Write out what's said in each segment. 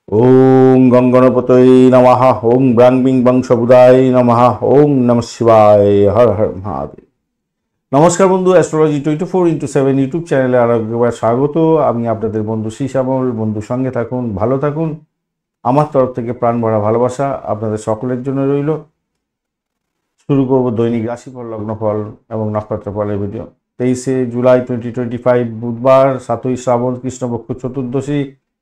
ওং গং গণপতয়ে নমঃ। ওং ব্রাং বিং বং সবুদায় নমঃ। ওং নমঃ শিবায়। হর হর মহাদেব। নমস্কার বন্ধু, অ্যাস্ট্রোলজি 24x7 ইউটিউব চ্যানেলে আর একবার স্বাগত। আমি আপনাদের বন্ধু শ্যামল। বন্ধু সঙ্গে থাকুন, ভালো থাকুন। আমার তরফ থেকে প্রাণ ভরা ভালোবাসা আপনাদের সকলের জন্য রইল। শুরু করব দৈনিক রাশিফল, লগ্নফল এবং নক্ষত্রফলের ভিডিও। 23শে জুলাই 2025 বুধবার, 7ই শ্রাবণ, কৃষ্ণপক্ষ চতুর্দশী।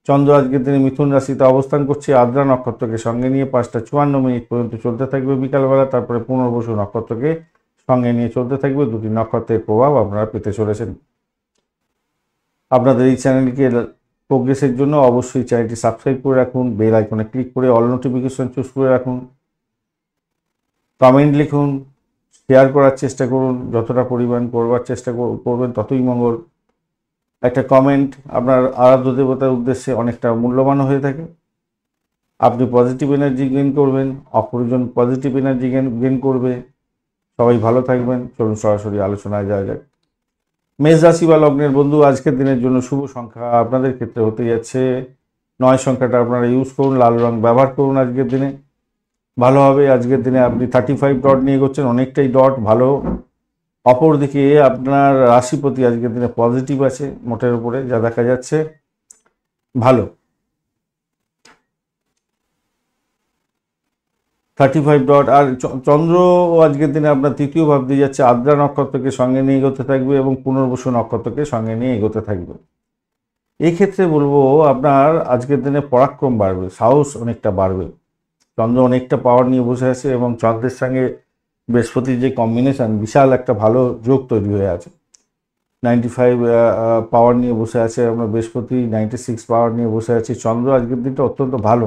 চন্দ্র আজকের দিনে মিথুন রাশিতে অবস্থান করছে। আদ্রা নক্ষত্রকে সঙ্গে নিয়ে 5টা 54 পর্যন্ত চলতে থাকবে বিকালবেলা। তারপরে পুনর্বসু নক্ষত্রকে সঙ্গে নিয়ে চলতে থাকবে। দুটি নক্ষত্রের প্রভাব আপনারা পেতে চলেছেন। আপনাদের এই চ্যানেলকে প্রোগ্রেসের জন্য অবশ্যই চ্যানেলটি সাবস্ক্রাইব করে রাখুন, বেল আইকনে ক্লিক করে অল নোটিফিকেশন চুজ করে রাখুন, কমেন্ট লিখুন, শেয়ার করার চেষ্টা করুন। যতটা পরিমাণ করবার চেষ্টা করবেন ততই মঙ্গল। একটা কমেন্ট আপনার আরাধ্য দেবতার উদ্দেশ্যে অনেকটা মূল্যবান হয়ে থাকে। আপনি পজিটিভ এনার্জি গেইন করবেন, অপরজন পজিটিভ এনার্জি গেইন করবে। সবাই ভালো থাকবেন। চলুন সরাসরি আলোচনায় যাওয়া যাক। মেষ রাশি বা লগ্নের বন্ধু, আজকের দিনের জন্য শুভ সংখ্যা আপনাদের ক্ষেত্রে হতে যাচ্ছে 9 সংখ্যাটা আপনারা ইউজ করুন। লাল রং ব্যবহার করুন আজকের দিনে, ভালো হবে। আজকের দিনে আপনি 35 ডট নিয়ে করছেন, অনেকটাই ডট ভালো। অপরদিকে আপনার রাশিপতি আজকের দিনে পজিটিভ আছে মোটের উপরে, যা দেখা যাচ্ছে ভালো। 35 ডট। আর চন্দ্র আজকের দিনে আপনার তৃতীয় ভাব দিয়ে যাচ্ছে, আদ্রা নক্ষত্রকে সঙ্গে নিয়ে এগোতে থাকবে এবং পুনর্বসু নক্ষত্রকে সঙ্গে নিয়ে এগোতে থাকবে। এই ক্ষেত্রে বলবো আপনার আজকের দিনে পরাক্রম বাড়বে, সাহস অনেকটা বাড়বে। চন্দ্র অনেকটা পাওয়ার নিয়ে বসে আছে এবং চন্দ্রের সঙ্গে বৃহস্পতির যে কম্বিনেশন, বিশাল একটা ভালো যোগ তৈরি হয়ে আছে। 95 পাওয়ার নিয়ে বসে আছে আমরা, বৃহস্পতি 96 পাওয়ার নিয়ে বসে আছি। চন্দ্র আজকের দিনটা অত্যন্ত ভালো।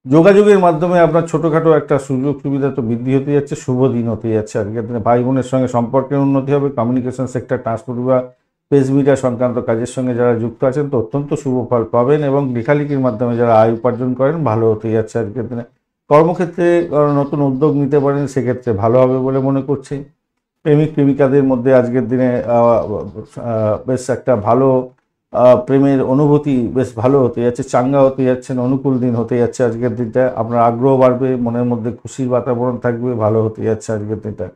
যোগাযোগের মাধ্যমে আপনার ছোটোখাটো একটা সুযোগ সুবিধা তো বৃদ্ধি হতে যাচ্ছে, শুভ দিন হতে যাচ্ছে আজকের দিনে। ভাই বোনের সঙ্গে সম্পর্কের উন্নতি হবে। কমিউনিকেশন সেক্টর, ট্রান্সপোর্ট বা প্রেস মিডিয়া সংক্রান্ত কাজের সঙ্গে যারা যুক্ত আছেন তো অত্যন্ত শুভ ফল পাবেন। এবং লেখালেখির মাধ্যমে যারা আয় উপার্জন করেন ভালো হতে যাচ্ছে আজকের দিনে। কর্মক্ষেত্রে নতুন উদ্যোগ নিতে পারেন, সেক্ষেত্রে ভালো হবে বলে মনে করছি। প্রেমিক প্রেমিকাদের মধ্যে আজকের দিনে বেশ একটা ভালো প্রেমের অনুভূতি বেশ ভালো হতে যাচ্ছে, চাঙ্গা হতে যাচ্ছেন, অনুকূল দিন হতে যাচ্ছে আজকের দিনটা। আপনার আগ্রহ বাড়বে, মনের মধ্যে খুশির বাতাবরণ থাকবে, ভালো হতে যাচ্ছে আজকের দিনটা।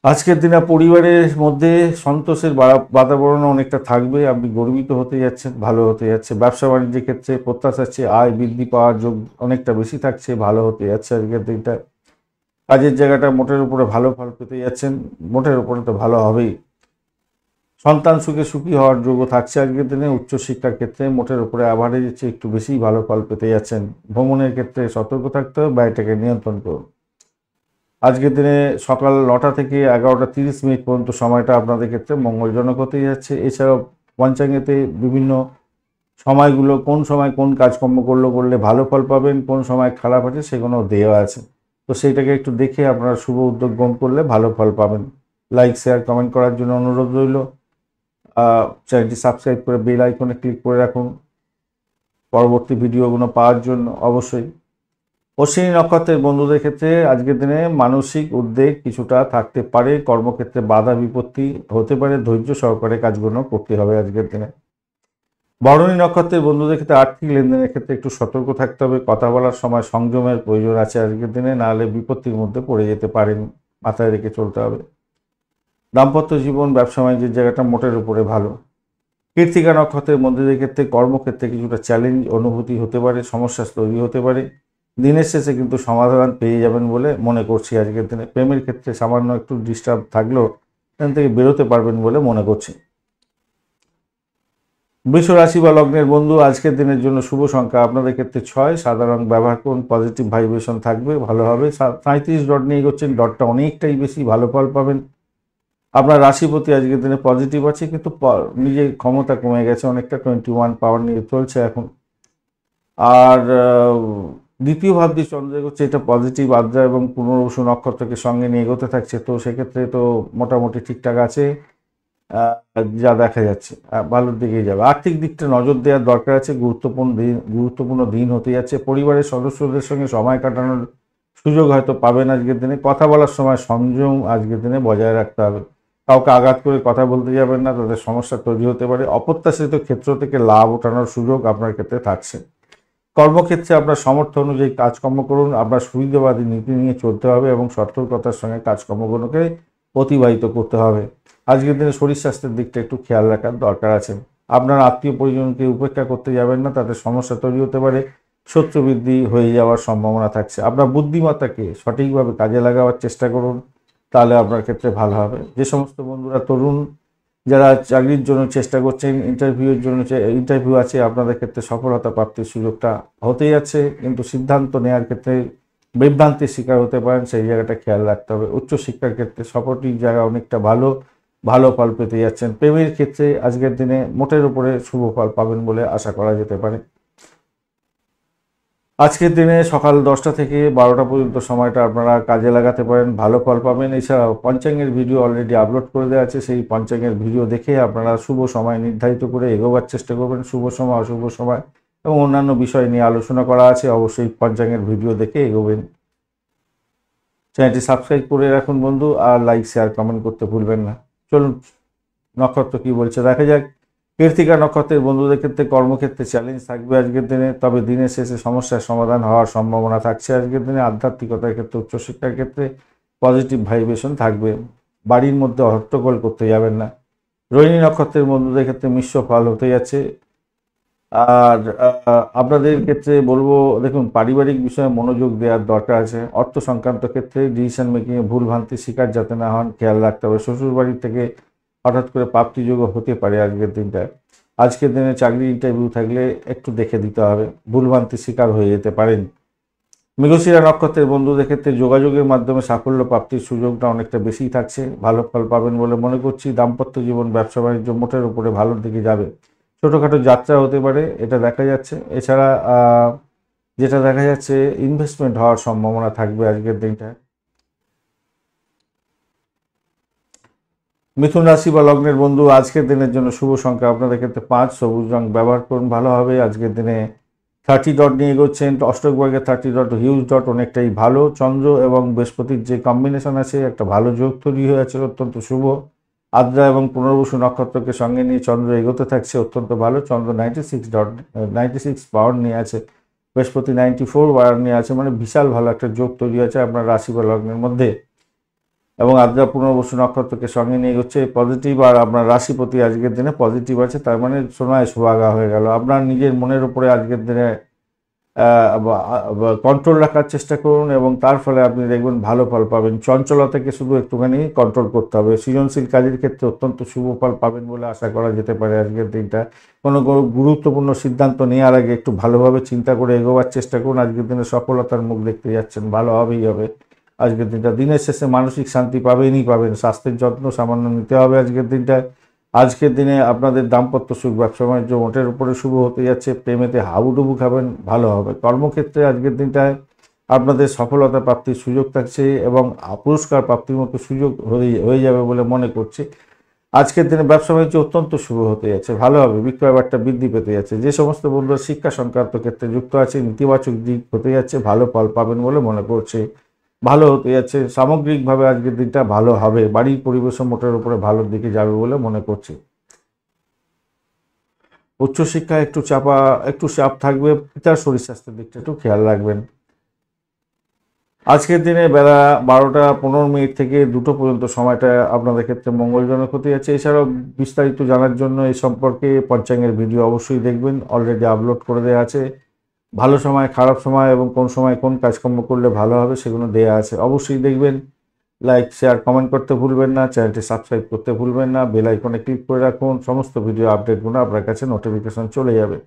আজকের দিনে পরিবারের মধ্যে সন্তোষের বাতাবরণ অনেকটা থাকবে। আপনি গর্বিত হতে যাচ্ছেন, ভালো হতে যাচ্ছে। ব্যবসা বাণিজ্যের ক্ষেত্রে প্রত্যাশার চেয়ে আয় বৃদ্ধি পাওয়ার যোগ অনেকটা বেশি থাকছে, ভালো হতে যাচ্ছে আজকের দিনটা। কাজের জায়গাটা মোটের উপরে ভালো ফল পেতে যাচ্ছেন, মোটের উপরে তো ভালো হবেই। সন্তান সুখে সুখী হওয়ার যোগ্য থাকছে আজকের দিনে। উচ্চশিক্ষার ক্ষেত্রে মোটের উপরে অ্যাভারেজের চেয়ে একটু বেশি ভালো ফল পেতে যাচ্ছেন। ভ্রমণের ক্ষেত্রে সতর্ক থাকতে হবে, ব্যয়টাকে নিয়ন্ত্রণ করুন। আজকের দিনে সকাল 9টা থেকে 11টা 30 পর্যন্ত সময়টা আপনাদের ক্ষেত্রে মঙ্গলজনক হতে যাচ্ছে। এছাড়াও পঞ্চাঙ্গেতে বিভিন্ন সময়গুলো, কোন সময় কোন কাজকর্ম করলে ভালো ফল পাবেন, কোন সময় খারাপ আছে সেগুলো দেওয়া আছে। তো সেইটাকে একটু দেখে আপনারা শুভ উদ্যোগ গ্রহণ করলে ভালো ফল পাবেন। লাইক, শেয়ার, কমেন্ট করার জন্য অনুরোধ রইল। চ্যানেলটি সাবস্ক্রাইব করে বেল আইকনে ক্লিক করে রাখুন পরবর্তী ভিডিওগুলো পাওয়ার জন্য। অবশ্যই অশ্বিনী নক্ষত্রের বন্ধুদের ক্ষেত্রে আজকের দিনে মানসিক উদ্বেগ কিছুটা থাকতে পারে। কর্মক্ষেত্রে বাধা বিপত্তি হতে পারে, ধৈর্য সহকারে কাজগুলো করতে হবে আজকের দিনে। ভরণী নক্ষত্রের বন্ধুদের ক্ষেত্রে আর্থিক লেনদেনের ক্ষেত্রে একটু সতর্ক থাকতে হবে। কথা বলার সময় সংযমের প্রয়োজন আছে আজকের দিনে, নাহলে বিপত্তির মধ্যে পড়ে যেতে পারেন, মাথায় রেখে চলতে হবে। দাম্পত্য জীবন, ব্যবসা বাণিজ্যের জায়গাটা মোটের উপরে ভালো। কৃত্তিকা নক্ষত্রের বন্ধুদের ক্ষেত্রে কর্মক্ষেত্রে কিছুটা চ্যালেঞ্জ অনুভূতি হতে পারে, সমস্যা তৈরি হতে পারে। দিনের শেষে কিন্তু সমাধান পেয়ে যাবেন বলে মনে করছি আজকের দিনে। প্রেমের ক্ষেত্রে সামান্য একটু ডিস্টার্ব থাকলেও এখান থেকে বেরোতে পারবেন বলে মনে করছি। বৃষ রাশি বা লগ্নের বন্ধু, আজকের দিনের জন্য শুভ সংখ্যা আপনাদের ক্ষেত্রে 6। সাদা রং ব্যবহার করুন, পজিটিভ ভাইব্রেশন থাকবে, ভালো হবে। 37 ডট নিয়ে এগোচ্ছেন, ডটটা অনেকটাই বেশি, ভালো ফল পাবেন। আপনার রাশিপতি আজকের দিনে পজিটিভ আছে, কিন্তু নিজের ক্ষমতা কমে গেছে অনেকটা, 21 পাওয়ার নিয়ে চলছে এখন। আর দ্বিতীয় ভাব দিয়ে চন্দ্র এগোচ্ছে, এটা পজিটিভ। আদ্রা এবং পুনর্বসু নক্ষত্রকে সঙ্গে নিয়ে এগোতে থাকছে, তো সেক্ষেত্রে তো মোটামুটি ঠিকঠাক আছে যা দেখা যাচ্ছে, ভালোর দিকেই যাবে। আর্থিক দিকটা নজর দেওয়ার দরকার আছে। গুরুত্বপূর্ণ দিন হতে যাচ্ছে। পরিবারের সদস্যদের সঙ্গে সময় কাটানোর সুযোগ হয়তো পাবেন আজকের দিনে। কথা বলার সময় সংযম আজকের দিনে বজায় রাখতে হবে। কাউকে আঘাত করে কথা বলতে যাবেন না, তাদের সমস্যা তৈরি হতে পারে। অপ্রত্যাশিত ক্ষেত্র থেকে লাভ ওঠানোর সুযোগ আপনার ক্ষেত্রে থাকছে। কর্মক্ষেত্রে আপনার সামর্থ্য অনুযায়ী কাজকর্ম করুন। আপনার সুবিধাবাদী নীতি নিয়ে চলতে হবে এবং সতর্কতার সঙ্গে কাজকর্মগুলোকে অতিবাহিত করতে হবে। আজকের দিনে শরীর স্বাস্থ্যের দিকটা একটু খেয়াল রাখার দরকার আছে। আপনার আত্মীয় পরিজনকে উপেক্ষা করতে যাবেন না, তাদের সমস্যা তৈরি হতে পারে, শত্রু বৃদ্ধি হয়ে যাওয়ার সম্ভাবনা থাকছে। আপনার বুদ্ধিমত্তাকে সঠিকভাবে কাজে লাগাবার চেষ্টা করুন, তাহলে আপনার ক্ষেত্রে ভালো হবে। যে সমস্ত বন্ধুরা তরুণ যারা চাকরির জন্য চেষ্টা করছেন, ইন্টারভিউ আছে, আপনাদের ক্ষেত্রে সফলতা প্রাপ্তির সুযোগটা হতেই যাচ্ছে, কিন্তু সিদ্ধান্ত নেওয়ার ক্ষেত্রে বিভ্রান্তির শিকার হতে পারেন, সেই জায়গাটা খেয়াল রাখতে হবে। উচ্চশিক্ষার ক্ষেত্রে সফলটির জায়গা অনেকটা ভালো ফল পেতে যাচ্ছেন। প্রেমের ক্ষেত্রে আজকের দিনে মোটের উপরে শুভ ফল পাবেন বলে আশা করা যেতে পারে। আজকের দিনে সকাল 10টা থেকে 12টা পর্যন্ত সময়টা আপনারা কাজে লাগাতে পারেন, ভালো ফল পাবেন। এছাড়াও পঞ্চাঙ্গের ভিডিও অলরেডি আপলোড করে দেওয়া আছে, সেই পঞ্চাঙ্গের ভিডিও দেখে আপনারা শুভ সময় নির্ধারিত করে এগোবার চেষ্টা করবেন। শুভ সময়, অশুভ সময় এবং অন্যান্য বিষয় নিয়ে আলোচনা করা আছে, অবশ্যই পঞ্চাঙ্গের ভিডিও দেখে এগোবেন। চ্যানেলটি সাবস্ক্রাইব করে রাখুন বন্ধু, আর লাইক শেয়ার কমেন্ট করতে ভুলবেন না। চলুন নক্ষত্র কি বলছে দেখা যাক। কৃত্তিকা নক্ষত্রের বন্ধুদের ক্ষেত্রে কর্মক্ষেত্রে চ্যালেঞ্জ থাকবে আজকের দিনে, তবে দিনের শেষে সমস্যার সমাধান হওয়ার সম্ভাবনা থাকছে। আজকের দিনে আধ্যাত্মিকতার ক্ষেত্রে, উচ্চশিক্ষার ক্ষেত্রে পজিটিভ ভাইব্রেশন থাকবে। বাড়ির মধ্যে হট্টগোল করতে যাবেন না। রোহিণী নক্ষত্রের বন্ধুদের ক্ষেত্রে মিশ্র ফল হতে যাচ্ছে। আর আপনাদের ক্ষেত্রে বলবো, দেখুন পারিবারিক বিষয়ে মনোযোগ দেওয়ার দরকার আছে। অর্থ সংক্রান্ত ক্ষেত্রে ডিসিশন মেকিংয়ে ভুলভ্রান্তির শিকার যাতে না হন খেয়াল রাখতে হবে। শ্বশুর বাড়ির থেকে হঠাৎ করে প্রাপ্তিযোগ্য হতে পারে আজকের দিনটা। আজকের দিনে চাকরি ইন্টারভিউ থাকলে একটু দেখে দিতে হবে, ভুলভ্রান্তির শিকার হয়ে যেতে পারেন। মৃগশিরা নক্ষত্রের বন্ধুদের ক্ষেত্রে যোগাযোগের মাধ্যমে সাফল্য প্রাপ্তির সুযোগটা অনেকটা বেশি থাকছে, ভালো ফল পাবেন বলে মনে করছি। দাম্পত্য জীবন, ব্যবসা বাণিজ্য মোটের উপরে ভালোর দিকে যাবে। ছোটোখাটো যাত্রা হতে পারে, এটা দেখা যাচ্ছে। এছাড়া যেটা দেখা যাচ্ছে, ইনভেস্টমেন্ট হওয়ার সম্ভাবনা থাকবে আজকের দিনটা। মিথুন রাশি বা লগ্নের বন্ধু, আজকের দিনের জন্য শুভ সংখ্যা আপনাদের ক্ষেত্রে 5, সবুজ রং ব্যবহার করুন, ভালো হবে। আজকের দিনে 30 ডট নিয়ে এগোচ্ছেন। অষ্টক বর্গের 30 ডট, হিউজ ডট, অনেকটাই ভালো। চন্দ্র এবং বৃহস্পতির যে কম্বিনেশন আছে, একটা ভালো যোগ তৈরি হয়ে আছে, অত্যন্ত শুভ। আদ্রা এবং পুনর্বসু নক্ষত্রকে সঙ্গে নিয়ে চন্দ্র এগোতে থাকছে, অত্যন্ত ভালো। চন্দ্র 96 পাওয়ার নিয়ে আছে, বৃহস্পতি 94 পাওয়ার নিয়ে আছে, মানে বিশাল ভালো একটা যোগ তৈরি আছে আপনার রাশি বা লগ্নের মধ্যে। এবং আদ্রা পুনর্বসু নক্ষত্রকে সঙ্গে নিয়ে হচ্ছে পজিটিভ, আর আপনার রাশিপতি আজকের দিনে পজিটিভ আছে, তার মানে সোনায় সোহাগা হয়ে গেল। আপনার নিজের মনের উপরে আজকের দিনে কন্ট্রোল রাখার চেষ্টা করুন এবং তার ফলে আপনি দেখবেন ভালো ফল পাবেন। চঞ্চলতাকে শুধু একটুখানি কন্ট্রোল করতে হবে। সৃজনশীল কাজের ক্ষেত্রে অত্যন্ত শুভ ফল পাবেন বলে আশা করা যেতে পারে আজকের দিনটা। কোনো গুরুত্বপূর্ণ সিদ্ধান্ত নেওয়ার আগে একটু ভালোভাবে চিন্তা করে এগোবার চেষ্টা করুন। আজকের দিনে সফলতার মুখ দেখতে যাচ্ছেন, ভালো হবেই হবে আজকের দিনটা। দিনের শেষে মানসিক শান্তি পাবেনই পাবেন। স্বাস্থ্যের যত্ন সামান্য নিতে হবে আজকের দিনটায়। আজকের দিনে আপনাদের দাম্পত্য সুখ, ব্যবসা বাণিজ্য মোটের উপরে শুভ হতে যাচ্ছে। প্রেমেতে হাবুডুবু খাবেন, ভালো হবে। কর্মক্ষেত্রে আজকের দিনটায় আপনাদের সফলতা প্রাপ্তির সুযোগ থাকছে এবং পুরস্কার প্রাপ্তির মতো সুযোগ হয়ে যাবে বলে মনে করছি। আজকের দিনে ব্যবসা বাণিজ্য অত্যন্ত শুভ হতে যাচ্ছে, ভালো হবে। বিক্রয় বার্তা বৃদ্ধি পেতে যাচ্ছে। যে সমস্ত বন্ধুরা শিক্ষা সংক্রান্ত ক্ষেত্রে যুক্ত আছে, নেতিবাচক দিক হতে যাচ্ছে, ভালো ফল পাবেন বলে মনে করছে, ভালো হতে যাচ্ছে। সামগ্রিকভাবে আজকের দিনটা ভালো হবে। বাড়ির পরিবেশ মোটের উপরে ভালোর দিকে যাবে বলে মনে করছি। উচ্চশিক্ষা একটু চাপ থাকবে, পিতার শরীর স্বাস্থ্যের দিকটা একটু খেয়াল রাখবেন। আজকের দিনে বেলা 12টা 15 থেকে 2টো পর্যন্ত সময়টা আপনাদের ক্ষেত্রে মঙ্গলজনক হতে যাচ্ছে। এছাড়াও বিস্তারিত জানার জন্য এই সম্পর্কে পঞ্চাঙ্গের ভিডিও অবশ্যই দেখবেন, অলরেডি আপলোড করে দেওয়া আছে। ভালো সময়, খারাপ সময় এবং কোন সময় কোন কাজকর্ম করলে ভালো হবে সেগুলো দেওয়া আছে, অবশ্যই দেখবেন। লাইক শেয়ার কমেন্ট করতে ভুলবেন না, চ্যানেলটি সাবস্ক্রাইব করতে ভুলবেন না, বেল আইকনে ক্লিক করে রাখুন, সমস্ত ভিডিও আপডেটগুলো আপনার কাছে নোটিফিকেশন চলে যাবে।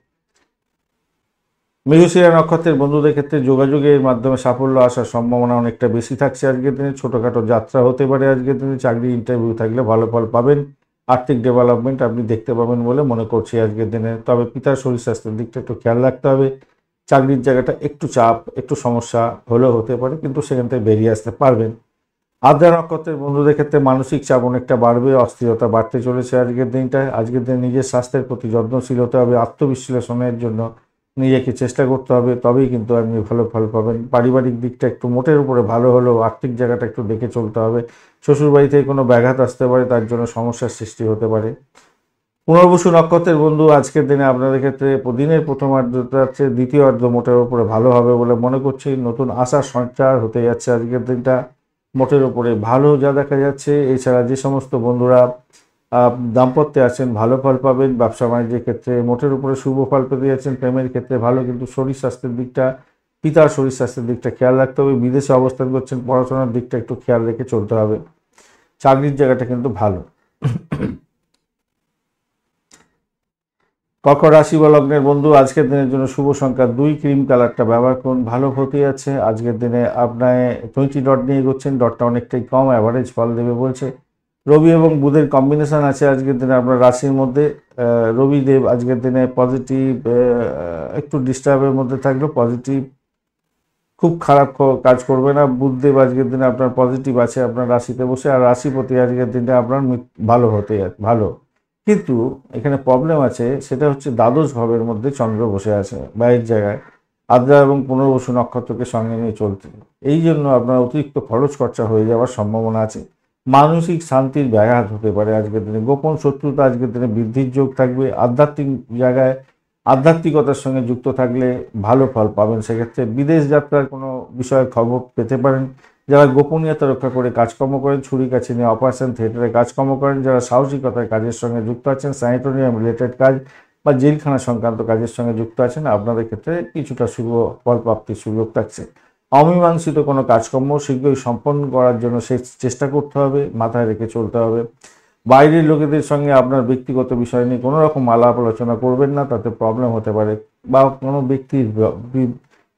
মৃগশিরা নক্ষত্রের বন্ধুদের ক্ষেত্রে যোগাযোগের মাধ্যমে সাফল্য আসার সম্ভাবনা অনেকটা বেশি থাকছে আজকের দিনে। ছোটোখাটো যাত্রা হতে পারে আজকের দিনে। চাকরি ইন্টারভিউ থাকলে ভালো ফল পাবেন। আর্থিক ডেভেলপমেন্ট আপনি দেখতে পাবেন বলে মনে করছি আজকের দিনে। তবে পিতার শরীর স্বাস্থ্যের দিকটা একটু খেয়াল রাখতে হবে। চাকরির জায়গাটা একটু চাপ, একটু সমস্যা হলেও হতে পারে, কিন্তু সেখান থেকে বেরিয়ে আসতে পারবেন। আদ্রা নক্ষত্রের বন্ধুদের ক্ষেত্রে মানসিক চাপ অনেকটা বাড়বে, অস্থিরতা বাড়তে চলেছে আজকের দিনটায়। আজকের দিনে নিজের স্বাস্থ্যের প্রতি যত্নশীল হতে হবে। আত্মবিশ্লেষণের জন্য নিজেকে চেষ্টা করতে হবে, তবেই কিন্তু আপনি ভালো ফল পাবেন। পারিবারিক দিকটা একটু মোটের উপরে ভালো হলেও আর্থিক জায়গাটা একটু দেখে চলতে হবে। শ্বশুরবাড়ি থেকে কোনো ব্যাঘাত আসতে পারে, তার জন্য সমস্যার সৃষ্টি হতে পারে। পুনর্বসু নক্ষত্রের বন্ধু, আজকের দিনে আপনাদের ক্ষেত্রে দিনের প্রথমার্ধটা হচ্ছে দ্বিতীয় অর্ধ মোটের উপরে ভালো হবে বলে মনে করছি। নতুন আশার সঞ্চার হতে যাচ্ছে আজকের দিনটা, মোটের উপরে ভালো যা দেখা যাচ্ছে। এছাড়া যে সমস্ত বন্ধুরা দাম্পত্যে আছেন ভালো ফল পাবেন। ব্যবসা বাণিজ্যের ক্ষেত্রে মোটের উপরে শুভ ফল পেতে যাচ্ছেন। প্রেমের ক্ষেত্রে ভালো, কিন্তু শরীর স্বাস্থ্যের দিকটা, পিতার শরীর স্বাস্থ্যের দিকটা খেয়াল রাখতে হবে। বিদেশে অবস্থান করছেন, পড়াশোনার দিকটা একটু খেয়াল রেখে চলতে হবে। চাকরির জায়গাটা কিন্তু ভালো। কর্কট রাশি বা লগ্নের বন্ধু, আজকের দিনের জন্য শুভ সংখ্যা 2, ক্রিম কালারটা ব্যবহার করুন, ভালো হতে আছে। আজকের দিনে আপনার 20 ডট নিয়ে এগোচ্ছেন, ডটটা অনেকটাই কম, অ্যাভারেজ ফল দেবে বলছে। রবি এবং বুধের কম্বিনেশন আছে আজকের দিনে আপনার রাশির মধ্যে। রবিদেব আজকের দিনে পজিটিভ, একটু ডিস্টার্বের মধ্যে থাকলেও পজিটিভ, খুব খারাপ কাজ করবে না। বুধদেব আজকের দিনে আপনার পজিটিভ আছে আপনার রাশিতে বসে, আর রাশিপতি আজকের দিনটা আপনার ভালো হতে ভালো। কিন্তু এখানে প্রবলেম আছে, সেটা হচ্ছে দ্বাদশ ভাবের মধ্যে চন্দ্র বসে আছে বাইরের জায়গায়, আদ্রা এবং পুনর্বসু নক্ষত্রকে সঙ্গে নিয়ে চলতে। এই জন্য আপনার অতিরিক্ত খরচ খরচা হয়ে যাওয়ার সম্ভাবনা আছে। মানসিক শান্তির ব্যাঘাত হতে পারে আজকের দিনে। গোপন শত্রুতা আজকের দিনে বৃদ্ধির যোগ থাকবে। আধ্যাত্মিক জায়গায় আধ্যাত্মিকতার সঙ্গে যুক্ত থাকলে ভালো ফল পাবেন। সেক্ষেত্রে বিদেশ যাত্রার কোনো বিষয়ে খবর পেতে পারেন। যারা গোপনীয়তা রক্ষা করে কাজকর্ম করেন, ছুরি কাছে নিয়ে অপারেশন থিয়েটারে কাজকর্ম করেন, যারা সাহসিকতার কাজের সঙ্গে যুক্ত আছেন, স্যানিটোরিয়াম রিলেটেড কাজ বা জেলখানা সংক্রান্ত কাজের সঙ্গে যুক্ত আছেন, আপনাদের ক্ষেত্রে কিছুটা শুভ ফল প্রাপ্তির সুযোগ থাকছে। অমীমাংসিত কোনো কাজকর্ম শীঘ্রই সম্পন্ন করার জন্য সেই চেষ্টা করতে হবে, মাথায় রেখে চলতে হবে। বাইরের লোকেদের সঙ্গে আপনার ব্যক্তিগত বিষয় নিয়ে কোনো রকম আলাপ আলোচনা করবেন না, তাতে প্রবলেম হতে পারে। বা কোনো ব্যক্তির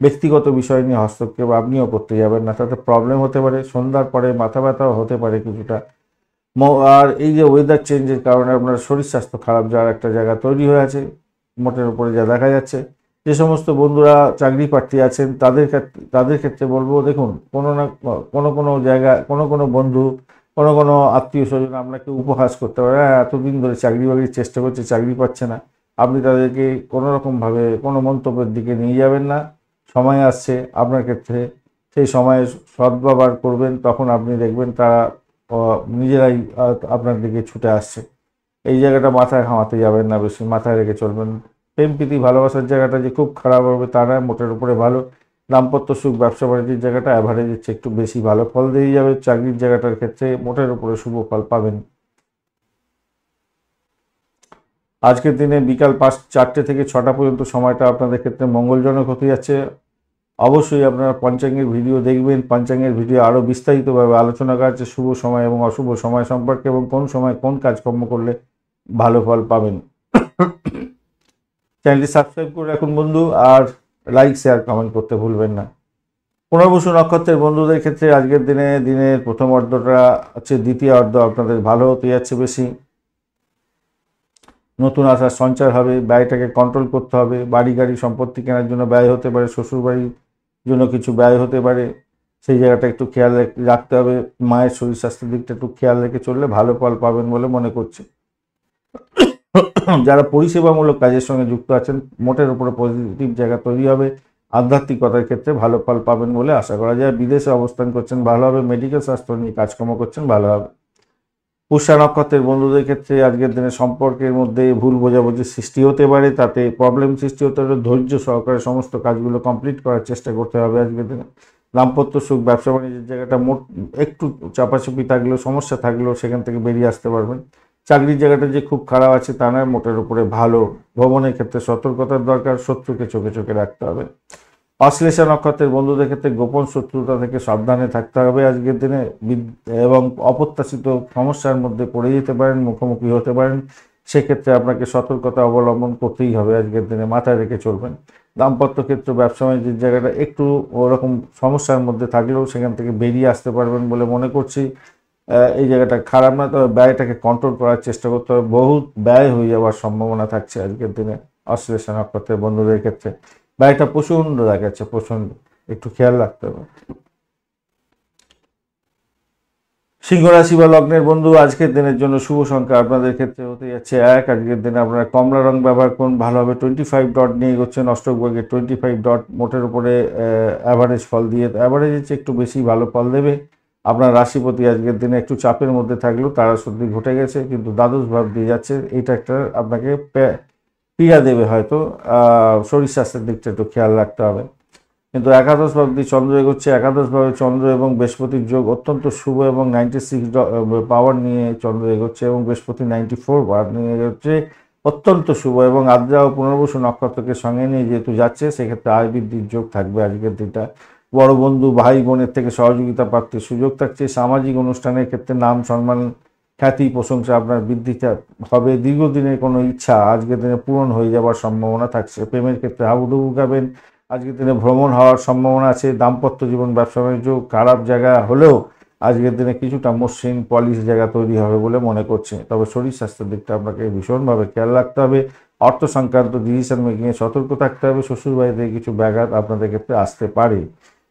ব্যক্তিগত বিষয় নিয়ে হস্তক্ষেপ আপনিও করতে যাবেন না, তাতে প্রবলেম হতে পারে। সন্ধ্যার পরে মাথা ব্যথাও হতে পারে কিছুটা। আর এই যে ওয়েদার চেঞ্জের কারণে আপনার শরীর স্বাস্থ্য খারাপ যাওয়ার একটা জায়গা তৈরি হয়ে আছে মোটের উপরে যা দেখা যাচ্ছে। যে সমস্ত বন্ধুরা চাকরি প্রার্থী আছেন তাদের ক্ষেত্রে বলবো, দেখুন কোনো জায়গায় কোনো বন্ধু, কোনো আত্মীয় স্বজন আপনাকে উপহাস করতে পারে, এতদিন ধরে চাকরি বাকরির চেষ্টা করছে, চাকরি পাচ্ছে না। আপনি তাদেরকে কোনো রকমভাবে কোনো মন্তব্যের দিকে নিয়ে যাবেন না। সময় আসছে আপনার ক্ষেত্রে, সেই সময়ে সদ্ব্যবহার করবেন, তখন আপনি দেখবেন তারা নিজেরাই আপনার দিকে ছুটে আসছে। এই জায়গাটা মাথায় ঘামাতে যাবেন না, বেশি মাথায় রেখে চলবেন। প্রেম প্রীতি ভালোবাসার জায়গাটা যে খুব খারাপ হবে তা নয়, মোটের উপরে ভালো। দাম্পত্য সুখ, ব্যবসা বাণিজ্যের জায়গাটা অ্যাভারেজের চেয়ে একটু বেশি ভালো ফল দিয়ে যাবে। চাকরির জায়গাটার ক্ষেত্রে মোটের উপরে শুভ ফল পাবেন। আজকের দিনে বিকাল 4টে থেকে 6টা পর্যন্ত সময়টা আপনাদের ক্ষেত্রে মঙ্গলজনক হতে যাচ্ছে। অবশ্যই আপনারা পঞ্চাঙ্গের ভিডিও দেখবেন। পঞ্চাঙ্গের ভিডিও আরও বিস্তারিতভাবে আলোচনা করা হচ্ছে শুভ সময় এবং অশুভ সময় সম্পর্কে, এবং কোন সময় কোন কাজকর্ম করলে ভালো ফল পাবেন। চ্যানেলটি সাবস্ক্রাইব করে রাখুন বন্ধু, আর লাইক শেয়ার কমেন্ট করতে ভুলবেন না। পুনর্বসু নক্ষত্রের বন্ধুদের ক্ষেত্রে আজকের দিনের প্রথম অর্ধটা হচ্ছে দ্বিতীয় অর্ধ আপনাদের ভালো হতে যাচ্ছে বেশি। নতুন আশার সঞ্চার হবে, ব্যয়টাকে কন্ট্রোল করতে হবে। বাড়ি গাড়ি সম্পত্তি কেনার জন্য ব্যয় হতে পারে, শ্বশুরবাড়ির জন্য কিছু ব্যয় হতে পারে, সেই জায়গাটা একটু খেয়াল রাখতে হবে। মায়ের শরীর স্বাস্থ্যের দিকটা একটু খেয়াল রেখে চললে ভালো ফল পাবেন বলে মনে করছে। যারা পরিষেবামূলক কাজের সঙ্গে যুক্ত আছেন, মোটের উপরে পজিটিভ জায়গা তৈরি হবে। আধ্যাত্মিকতার ক্ষেত্রে ভালো ফল পাবেন বলে আশা করা যায়। বিদেশে অবস্থান করছেন ভালো হবে। মেডিকেল স্বাস্থ্য নিয়ে কাজকর্ম করছেন ভালো হবে। পুষ্যা নক্ষত্রের বন্ধুদের ক্ষেত্রে আজকের দিনে সম্পর্কের মধ্যে ভুল বোঝাবুঝির সৃষ্টি হতে পারে, তাতে প্রবলেম সৃষ্টি হতে পারে। ধৈর্য সহকারে সমস্ত কাজগুলো কমপ্লিট করার চেষ্টা করতে হবে আজকের দিনে। দাম্পত্য সুখ, ব্যবসা বাণিজ্যের জায়গাটা একটু চাপাচাপি থাকলেও, সমস্যা থাকলেও সেখান থেকে বেরিয়ে আসতে পারবেন। চাকরির জায়গাটা যে খুব খারাপ আছে তা নয়, মোটের উপরে ভালো। ভ্রমণের ক্ষেত্রে সতর্কতার দরকার, শত্রুকে চোখে চোখে রাখতে হবে। অশ্লেষা নক্ষত্রের বন্ধুদের ক্ষেত্রে গোপন শত্রুতা থেকে সাবধানে থাকতে হবে আজকের দিনে, এবং অপ্রত্যাশিত সমস্যার মধ্যে পড়ে যেতে পারেন, মুখোমুখি হতে পারেন। সেক্ষেত্রে আপনাকে সতর্কতা অবলম্বন করতেই হবে আজকের দিনে, মাথায় রেখে চলবেন। দাম্পত্য ক্ষেত্র, ব্যবসা বাণিজ্যের জায়গাটা একটু ওরকম সমস্যার মধ্যে থাকলেও সেখান থেকে বেরিয়ে আসতে পারবেন বলে মনে করছি। এই জায়গাটা খারাপ না, তবে ব্যয়টাকে কন্ট্রোল করার চেষ্টা করতে হবে। বহুত ব্যয় হয়ে যাওয়ার সম্ভাবনা থাকছে আজকের দিনে অশ্লেষা নক্ষত্রের বন্ধুদের ক্ষেত্রে। ব্যয়টা প্রচণ্ড দেখাচ্ছে, প্রচণ্ড, একটু খেয়াল রাখতে হবে। সিংহ রাশি বা লগ্নের বন্ধু, আজকের দিনের জন্য শুভ সংখ্যা আপনাদের ক্ষেত্রে হতে যাচ্ছে 1। আজকের দিনে আপনারা কমলা রং ব্যবহার করুন, ভালো হবে। 25 ডট নিয়ে এগোচ্ছেন অষ্টক ভাগে। 25 ডট মোটের উপরে অ্যাভারেজ ফল দিয়ে, অ্যাভারেজের চেয়ে একটু বেশি ভালো ফল দেবে। আপনার রাশিপতি আজকের দিনে একটু চাপের মধ্যে থাকলেও তারা সত্যি ঘটে গেছে, কিন্তু দ্বাদশ ভাব দিয়ে যাচ্ছে, এটা একটা আপনাকে পীড়া দেবে হয়তো। শরীর স্বাস্থ্যের দিকটা একটু খেয়াল রাখতে হবে। কিন্তু একাদশ ভাব দিয়ে চন্দ্র এগোচ্ছে, একাদশভাবে চন্দ্র এবং বৃহস্পতির যোগ অত্যন্ত শুভ, এবং 96 পাওয়ার নিয়ে চন্দ্র এগোচ্ছে, এবং বৃহস্পতি 94 পাওয়ার নিয়ে এগোচ্ছে, অত্যন্ত শুভ। এবং আদ্রা ও পুনর্বসু নক্ষত্রকে সঙ্গে নিয়ে যেহেতু যাচ্ছে, সেক্ষেত্রে আয় বৃদ্ধির যোগ থাকবে আজকের দিনটা। বড় বন্ধু ভাই বোনের থেকে সহযোগিতা প্রাপ্তির সুযোগ থাকছে। সামাজিক অনুষ্ঠানের ক্ষেত্রে নাম সম্মান খ্যাতি প্রশংসা আপনার বৃদ্ধিটা হবে। দীর্ঘদিনের কোনো ইচ্ছা আজকের দিনে পূরণ হয়ে যাওয়ার সম্ভাবনা থাকছে। প্রেমের ক্ষেত্রে হাবুডুবু খাবেন। আজকের দিনে ভ্রমণ হওয়ার সম্ভাবনা আছে। দাম্পত্য জীবন ব্যবসা বাণিজ্য খারাপ জায়গা হলেও আজকের দিনে কিছুটা মসৃণ পলিশ জায়গা তৈরি হবে বলে মনে করছে। তবে শরীর স্বাস্থ্যের দিকটা আপনাকে ভীষণভাবে খেয়াল রাখতে হবে। অর্থ সংক্রান্ত ডিসিশন মেকিংয়ে সতর্ক থাকতে হবে। শ্বশুরবাড়ি থেকে কিছু ব্যাঘাত আপনাদের ক্ষেত্রে আসতে পারে।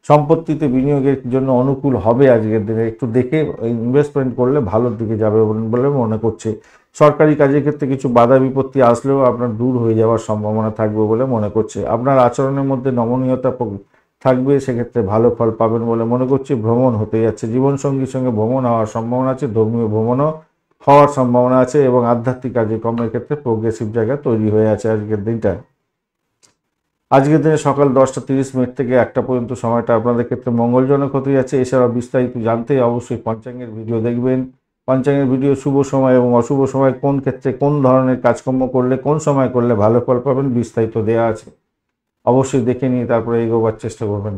সম্পত্তিতে বিনিয়োগের জন্য অনুকূল হবে আজকের দিনে, একটু দেখে ইনভেস্টমেন্ট করলে ভালোর দিকে যাবে বলে মনে করছে। সরকারি কাজের ক্ষেত্রে কিছু বাধা বিপত্তি আসলেও আপনার দূর হয়ে যাওয়ার সম্ভাবনা থাকবে বলে মনে করছে। আপনার আচরণের মধ্যে নমনীয়তা থাকবে, সেক্ষেত্রে ভালো ফল পাবেন বলে মনে করছি। ভ্রমণ হতে যাচ্ছে, জীবনসঙ্গীর সঙ্গে ভ্রমণ হওয়ার সম্ভাবনা আছে, ধর্মীয় ভ্রমণও হওয়ার সম্ভাবনা আছে, এবং আধ্যাত্মিক কার্যক্রমের ক্ষেত্রে প্রোগ্রেসিভ জায়গা তৈরি হয়ে আছে আজকের দিনটা। আজকের দিনে সকাল 10টা 30 মিনিট থেকে 1টা পর্যন্ত সময়টা আপনাদের ক্ষেত্রে মঙ্গলজনক হতে যাচ্ছে। এছাড়াও বিস্তারিত জানতে অবশ্যই পঞ্চাঙ্গের ভিডিও দেখবেন। পঞ্চাঙ্গের ভিডিও শুভ সময় এবং অশুভ সময়, কোন ক্ষেত্রে কোন ধরনের কাজকর্ম করলে কোন সময় করলে ভালো ফল পাবেন, বিস্তারিত দেওয়া আছে। অবশ্যই দেখে নিয়ে তারপরে এগোবার চেষ্টা করবেন।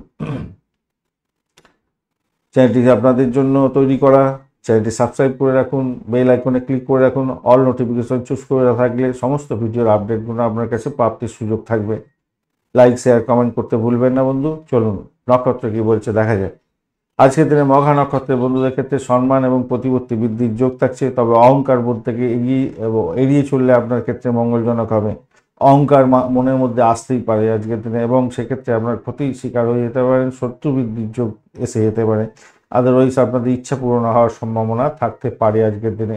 চ্যানেলটি আপনাদের জন্য তৈরি করা, চ্যানেলটি সাবস্ক্রাইব করে রাখুন, বেল আইকনে ক্লিক করে রাখুন, অল নোটিফিকেশন চুজ করে থাকলে সমস্ত ভিডিওর আপডেটগুলো আপনার কাছে প্রাপ্তির সুযোগ থাকবে। লাইক শেয়ার কমেন্ট করতে ভুলবেন না বন্ধু। চলুন নক্ষত্র কি বলছে দেখা যায়। আজকের দিনে মঘা নক্ষত্রের বন্ধুদের ক্ষেত্রে সম্মান এবং প্রতিপত্তি বৃদ্ধির যোগ থাকছে, তবে অহংকার বোধ থেকে এড়িয়ে চললে আপনার ক্ষেত্রে মঙ্গলজনক হবে। অহংকার মনের মধ্যে আসতেই পারে আজকের দিনে, এবং সেক্ষেত্রে আপনার ক্ষতির শিকার হয়ে যেতে পারেন, শত্রু বৃদ্ধির যোগ এসে যেতে পারে। আদারওয়াইজ আপনাদের ইচ্ছা পূরণ হওয়ার সম্ভাবনা থাকতে পারে আজকের দিনে।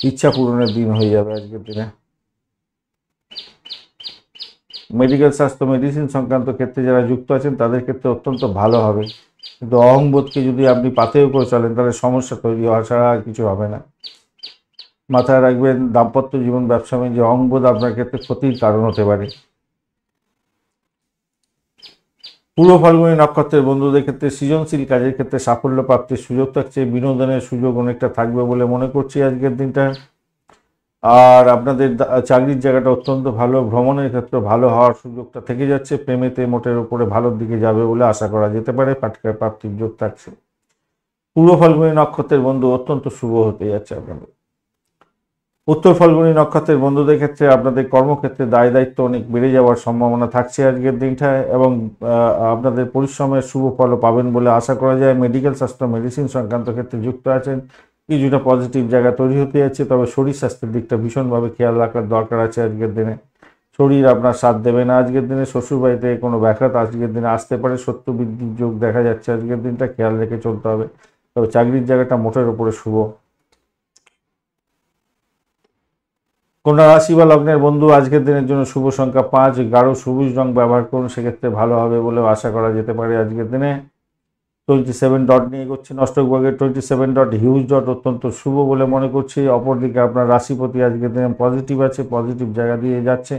ইচ্ছা পূরণের দিন হয়ে যাবে আজকের দিনে। মেডিকেল স্বাস্থ্য মেডিসিন সংক্রান্ত ক্ষেত্রে যারা যুক্ত আছেন তাদের ক্ষেত্রে অত্যন্ত ভালো হবে, কিন্তু অহংবোধকে যদি আপনি পাথেয় করে চলেন তাহলে সমস্যা তৈরি হওয়া ছাড়া আর কিছু হবে না। মাথায় রাখবেন, দাম্পত্য জীবন ব্যবসা বাণিজ্যে অহংবোধ আপনার ক্ষেত্রে ক্ষতির কারণ হতে পারে। পূর্ব ফাল্গুনী নক্ষত্রের বন্ধুদের ক্ষেত্রে সৃজনশীল কাজের ক্ষেত্রে সাফল্য প্রাপ্তির সুযোগ থাকছে, বিনোদনের সুযোগ অনেকটা থাকবে বলে মনে করছি আজকের দিনটা। আর আপনাদের চাকরির জায়গাটা অত্যন্ত ভালো, ভ্রমণের ক্ষেত্রে ভালো হওয়ার সুযোগটা থেকে যাচ্ছে। প্রেমেতে মোটের উপরে ভালোর দিকে যাবে বলে আশা করা যেতে পারে, পাটকার প্রাপ্তির যোগ থাকছে। পূর্ব ফাল্গুনী নক্ষত্রের বন্ধু অত্যন্ত শুভ হতে যাচ্ছে আপনাদের। উত্তর ফাল্গুনী নক্ষত্রের বন্ধুদের ক্ষেত্রে আপনাদের কর্মক্ষেত্রে দায় দায়িত্ব অনেক বেড়ে যাওয়ার সম্ভাবনা থাকছে আজকের দিনটায়, এবং আপনাদের পরিশ্রমের শুভ ফলও পাবেন বলে আশা করা যায়। মেডিকেল স্বাস্থ্য মেডিসিন সংক্রান্ত ক্ষেত্রে যুক্ত আছেন, কিছুটা পজিটিভ জায়গা তৈরি হতে যাচ্ছে, তবে শরীর স্বাস্থ্যের দিকটা ভীষণভাবে খেয়াল রাখার দরকার আছে আজকের দিনে। শরীর আপনার সাথ দেবে না আজকের দিনে। শ্বশুরবাড়ি থেকে কোনো ব্যাঘাত আজকের দিনে আসতে পারে, শত্রু বৃদ্ধির যোগ দেখা যাচ্ছে আজকের দিনটা, খেয়াল রেখে চলতে হবে। তবে চাকরির জায়গাটা মোটের উপরে শুভ। কন্যা রাশি বা লগ্নের বন্ধু, আজকের দিনের জন্য শুভ সংখ্যা 5। গাঢ় সবুজ রং ব্যবহার করুন, সেক্ষেত্রে ভালো হবে বলে আশা করা যেতে পারে আজকের দিনে। 27 ডট নিয়ে এগোচ্ছেন অষ্টক ভাগে। 27 ডট হিউজ ডট অত্যন্ত শুভ বলে মনে করছি। অপরদিকে আপনার রাশিপতি আজকের দিনে পজিটিভ আছে, পজিটিভ জায়গা দিয়ে যাচ্ছে।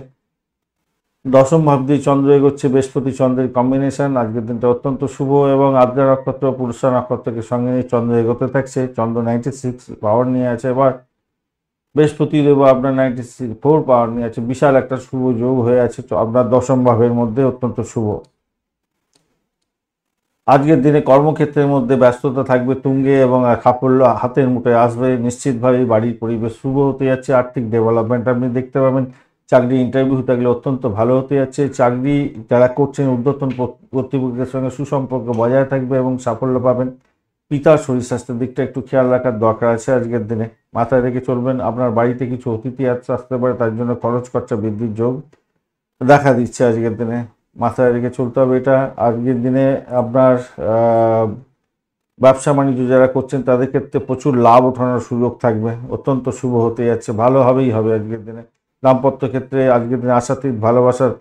দশম ভাব দিয়ে চন্দ্র এগোচ্ছে, বৃহস্পতি চন্দ্রের কম্বিনেশন আজকের দিনটা অত্যন্ত শুভ, এবং আদ্রা নক্ষত্র পুরুষা নক্ষত্রকে সঙ্গে নিয়ে চন্দ্র এগোতে থাকছে। চন্দ্র 96 পাওয়ার নিয়ে আছে, এবার বৃহস্পতিদেব আপনার 94 পাওয়ার নিয়ে আছে। বিশাল একটা শুভ যোগ হয়ে আছে আপনার দশম ভাবের মধ্যে, অত্যন্ত শুভ। আজকের দিনে কর্মক্ষেত্রের মধ্যে ব্যস্ততা থাকবে তুঙ্গে, এবং সাফল্য হাতের মুঠোয় আসবে নিশ্চিতভাবে। বাড়ির পরিবেশ শুভ হতে যাচ্ছে। আর্থিক ডেভেলপমেন্ট আপনি দেখতে পাবেন। চাকরি ইন্টারভিউ থাকলে অত্যন্ত ভালো হতে যাচ্ছে। চাকরি যারা করছেন ঊর্ধ্বতন কর্তৃপক্ষের সঙ্গে সুসম্পর্ক বজায় থাকবে এবং সাফল্য পাবেন। পিতার শরীর স্বাস্থ্যের দিকটা একটু খেয়াল রাখার দরকার আছে আজকের দিনে, মাথায় রেখে চলবেন। আপনার বাড়িতে কিছু অতিথি আসতে পারে, তার জন্য খরচ খরচা বৃদ্ধির যোগ দেখা দিচ্ছে আজকের দিনে, মাথায় রেখে চলতে হবে এটা। আজকের দিনে আপনার ব্যবসা বাণিজ্য যারা করছেন তাদের ক্ষেত্রে প্রচুর লাভ ওঠানোর সুযোগ থাকবে, অত্যন্ত শুভ হতে যাচ্ছে, ভালোভাবেই হবে আজকের দিনে। দাম্পত্য ক্ষেত্রে আজকের দিনে আশাতীত ভালোবাসার